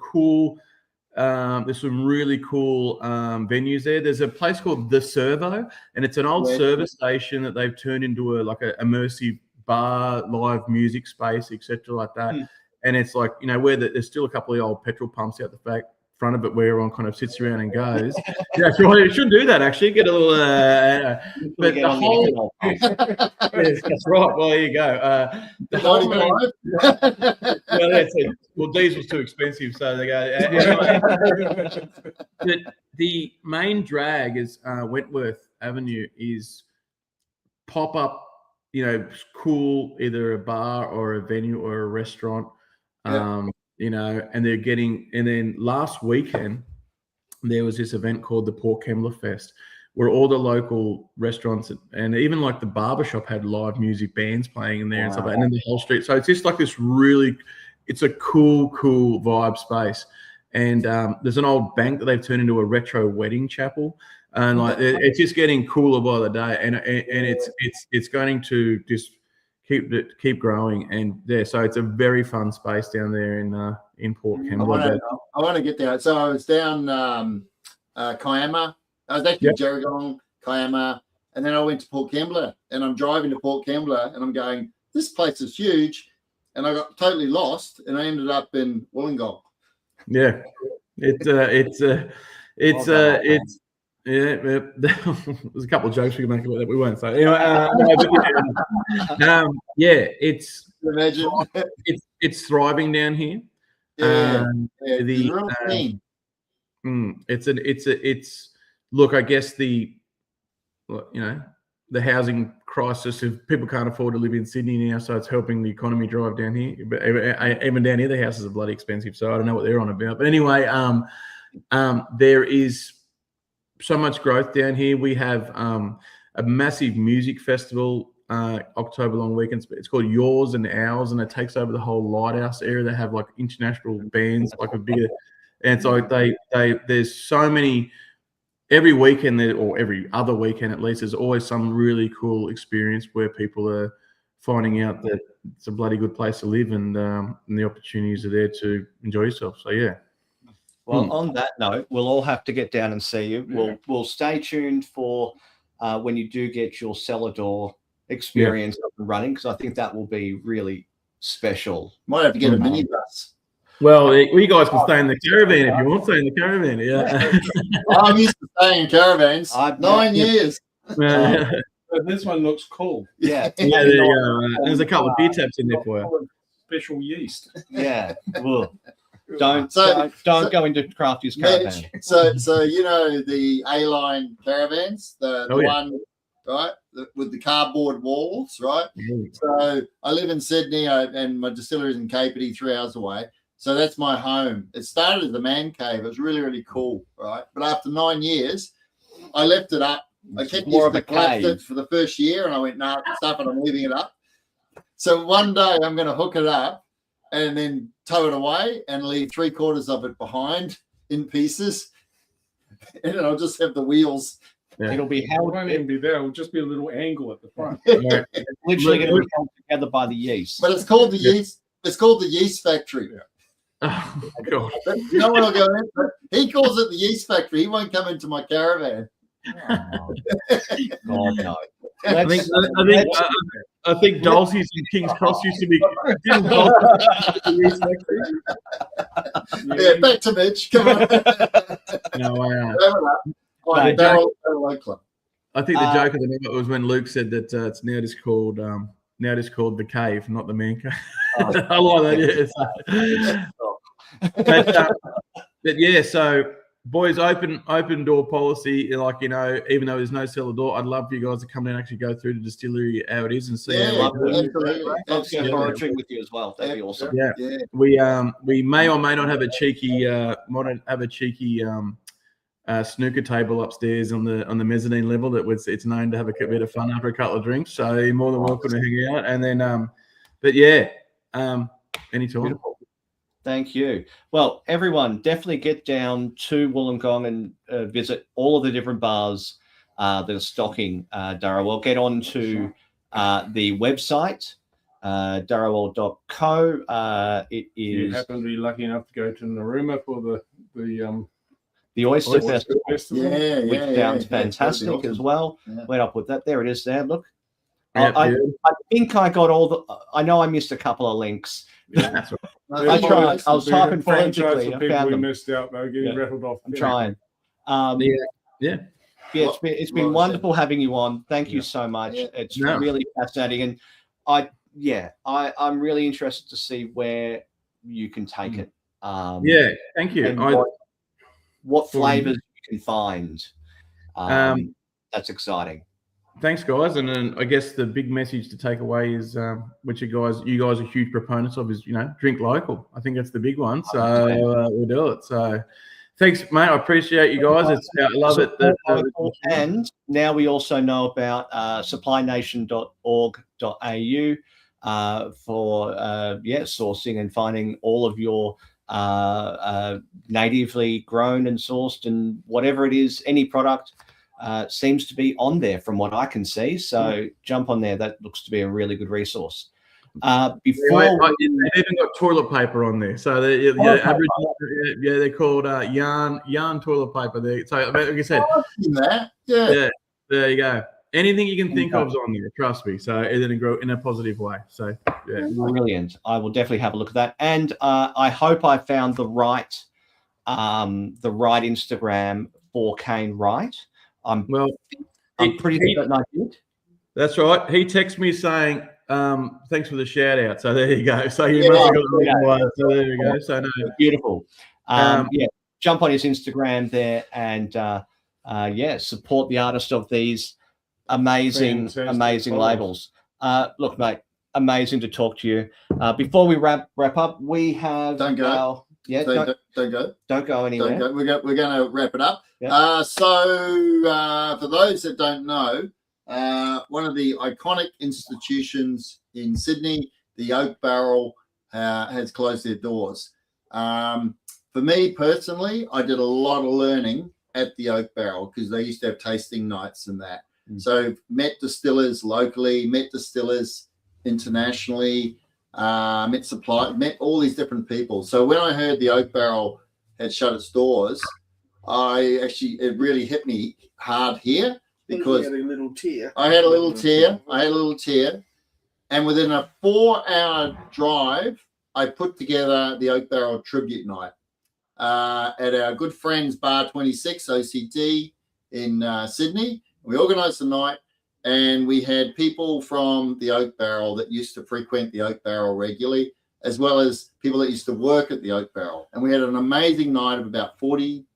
really cool venues there. There's a place called The Servo, and it's an old service station that they've turned into a immersive bar, live music space, etc. like that. And it's like, where there's still a couple of old petrol pumps out the front of it where everyone kind of sits around and goes. Yeah, right. You should do that, actually. Get a little but the whole yes, that's right. Well, there you go. The whole well, diesel's too expensive, so they go. The main drag is Wentworth Avenue is pop-up, cool, either a bar or a venue or a restaurant. And they're getting, and then last weekend there was this event called the Port Kembla Fest, where all the local restaurants and even like the barbershop had live music bands playing in there and stuff like that, and then the whole street. So it's just like this it's a cool vibe space. And there's an old bank that they've turned into a retro wedding chapel, and like it's just getting cooler by the day, and it's going to just keep growing. And so it's a very fun space down there in Port Kembla. I want to get there. So I was down Kiama. I was actually Gerringong, Kiama, and then I went to Port Kembla, and I'm driving to Port Kembla, and I'm going, this place is huge, and I got totally lost, and I ended up in Wollongong. Yeah, there's a couple of jokes we can make about that. We won't say. It's thriving down here. Look, I guess the housing crisis, if people can't afford to live in Sydney now, so it's helping the economy drive down here. But even down here, the houses are bloody expensive, so I don't know what they're on about. But anyway, there is so much growth down here. We have a massive music festival, October long weekends. It's called Yours and Ours, and it takes over the whole lighthouse area. They have like international bands, like a bigger, and so there's so many. Every weekend, or every other weekend at least, there's always some really cool experience where people are finding out that it's a bloody good place to live, and the opportunities are there to enjoy yourself. So yeah. Well, on that note, we'll all have to get down and see you. We'll stay tuned for when you do get your cellar door experience up and running, because I think that will be really special. Might have to get a minibus. Well, you guys can stay in the caravan if you want to stay in the caravan. Yeah, I'm used to staying in caravans. 9 years. But this one looks cool. Yeah, there you go. There's a couple of beer taps in there for you. Special yeast. Yeah. Don't go into Crafty's caravan. So the A-line caravans, the one, right, with the cardboard walls, right? So I live in Sydney, and my distillery is in Capity, 3 hours away. So that's my home. It started as the man cave. It was really, really cool, right? But after 9 years, I left it up. I kept it for the first year, and I went, nah, stuff it, I'm leaving it up. So one day I'm going to hook it up and then tow it away and leave 3/4 of it behind in pieces. And then I'll just have the wheels. Yeah. It'll be held. It won't even be there. It'll just be a little angle at the front. It's literally going to be held together by the yeast. But it's called the yeast. It's called the yeast factory. Yeah. Oh, God. No one will go in. He calls it the yeast factory. He won't come into my caravan. Oh, God, no. I think Dulcie's and King's Cross used to be. Yeah, back to Mitch. Come on. Dharawal Club. I think the joke of the night was when Luke said that it's now just called the cave, not the man cave. I like that. Yeah. But yeah, so boys, open door policy. Like, you know, even though there's no cellar door, I'd love for you guys to come in and actually go through the distillery how it is and see. Yeah, how we do. absolutely. Love to go foraging with you as well. That'd be awesome. Yeah. We may or may not have a cheeky snooker table upstairs on the mezzanine level it's known to have a bit of fun after a couple of drinks. So you're more than welcome to hang out. And then but yeah, anytime. Beautiful. Thank you. Well, everyone, definitely get down to Wollongong and visit all of the different bars that are stocking Dharawal. Get on to the website, Dharawal.co. It is. You happen to be lucky enough to go to Narooma for the Oyster Festival, which sounds Yeah, fantastic awesome. as well. Yeah. Where I'll put that. There it is there. Look. Yeah, I think I got all the. I know I missed a couple of links. That's right. I tried. I was typing frantically. I people found we them. missed out. They're getting rattled off. I'm trying. Yeah. Yeah, it's been wonderful having you on. Thank you so much. Yeah. It's really fascinating, and I'm really interested to see where you can take it. Yeah, thank you. And what flavors you can find. That's exciting. Thanks, guys. And then I guess the big message to take away is, which you guys are huge proponents of, is, you know, drink local. I think that's the big one. So we'll do it. So thanks, mate. I appreciate you guys. I love it. And now we also know about supplynation.org.au for sourcing and finding all of your natively grown and sourced and whatever it is, any product. Seems to be on there from what I can see. So jump on there. That looks to be a really good resource. They've even got toilet paper on there. So they're called yarn toilet paper. So like I said, yeah, there you go. Anything you can think of is on there. Trust me. So in a positive way. So yeah, brilliant. I will definitely have a look at that. And I hope I found the right Instagram for Kane Wright. I'm pretty certain I did. That's right. He texted me saying, thanks for the shout out. So there you go. So you must have got the one. So there you go. So no. Beautiful. Jump on his Instagram there and support the artist of these amazing labels. Look, mate, amazing to talk to you. Before we wrap up, we have Don't go. Don't go. Don't go anywhere. Don't go. We're going to wrap it up. Yeah. For those that don't know, one of the iconic institutions in Sydney, the Oak Barrel, has closed their doors. For me personally, I did a lot of learning at the Oak Barrel because they used to have tasting nights and that. So met distillers locally, met distillers internationally, met all these different people. So when I heard the Oak Barrel had shut its doors, it really hit me hard here because I had a little tear. I had a little tear. And within a 4-hour drive, I put together the Oak Barrel Tribute Night at our good friends Bar 26 OCD in Sydney. We organised the night, and we had people from the Oak Barrel that used to frequent the Oak Barrel regularly, as well as people that used to work at the Oak Barrel. And we had an amazing night of about 45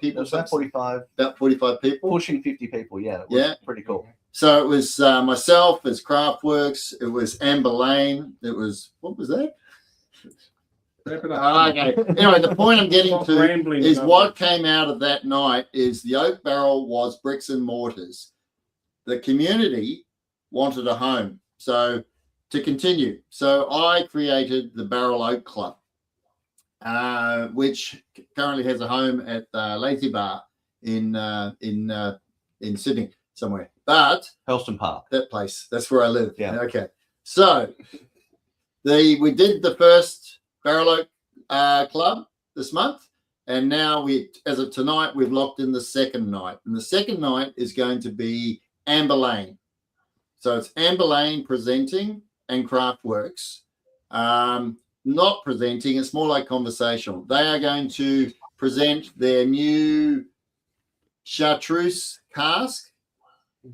people. About 45. About 45 people. Pushing 50 people, yeah. It was pretty cool. So it was myself, as Craftworks, it was Amber Lane, it was, what was that? Okay. Anyway, the point I'm getting to is what came out of that night is the Oak Barrel was bricks and mortars. The community wanted a home. So to continue, so I created the Barrel Oak Club, which currently has a home at Lazy Bar in Sydney somewhere. But Helston Park, that place, that's where I live. Yeah. Okay. So we did the first Barrel Oak Club this month, and now as of tonight, we've locked in the second night, and the second night is going to be Amber Lane. So it's Amber Lane presenting and Craftworks. Not presenting, it's more like conversational. They are going to present their new chartreuse cask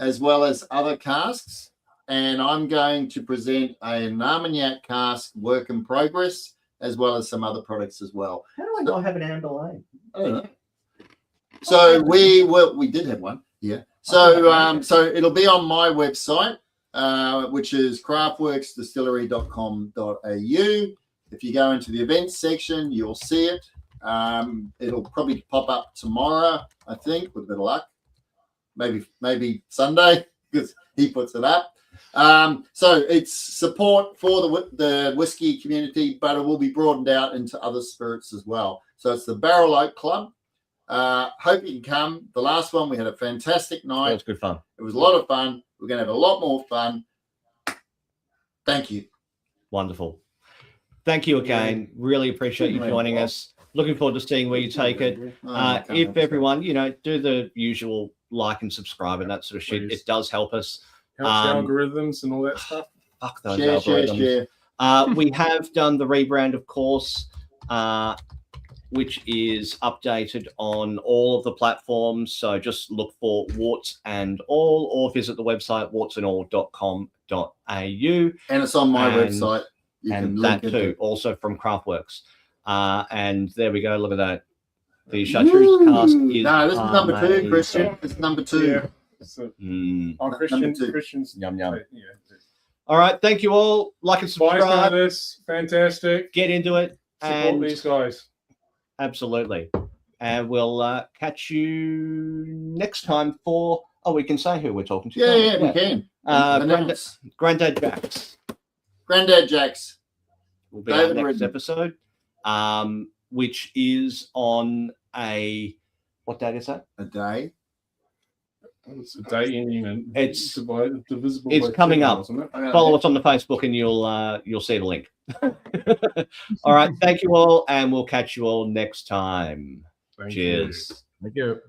as well as other casks, and I'm going to present a Armagnac cask work in progress as well as some other products as well. How do I not have an Amber Lane? I don't know. So we did have one. Yeah. So so it'll be on my website, which is craftworksdistillery.com.au. If you go into the events section, you'll see it. It'll probably pop up tomorrow, I think, with a bit of luck. Maybe Sunday, because he puts it up. So it's support for the whiskey community, but it will be broadened out into other spirits as well. So it's the Barrel Oak Club. Hope you can come. The last one, we had a fantastic night. It was good fun. It was a lot of fun. We're going to have a lot more fun. Thank you. Wonderful. Thank you again. Really appreciate you joining us. Looking forward to seeing where you take it. If everyone, do the usual like and subscribe and that sort of shit. It does help us. Helps algorithms and all that stuff. Fuck those algorithms. We have done the rebrand, of course, which is updated on all of the platforms. So just look for Worts and All, or visit the website wortsandall.com.au. And it's on my website. You and can that link too, it. Also from Craftworks. And there we go. Look at that. The Chartreuse cask is no, this is number 2, Christian. It's number 2. Yeah. So, Christian's Yum, yum. Yeah. All right. Thank you all. Like and subscribe. This fantastic. Get into it. Support these guys. Absolutely. And we'll catch you next time for. Oh, we can say who we're talking to. Yeah, we can. Grandad Jacks. Grandad Jacks Will be our next episode, which is on what date is that? A day. It's a day ending and it's divisible. It's coming up. Follow us on the Facebook and you'll see the link. All right. Thank you all, and we'll catch you all next time. Cheers. Thank you.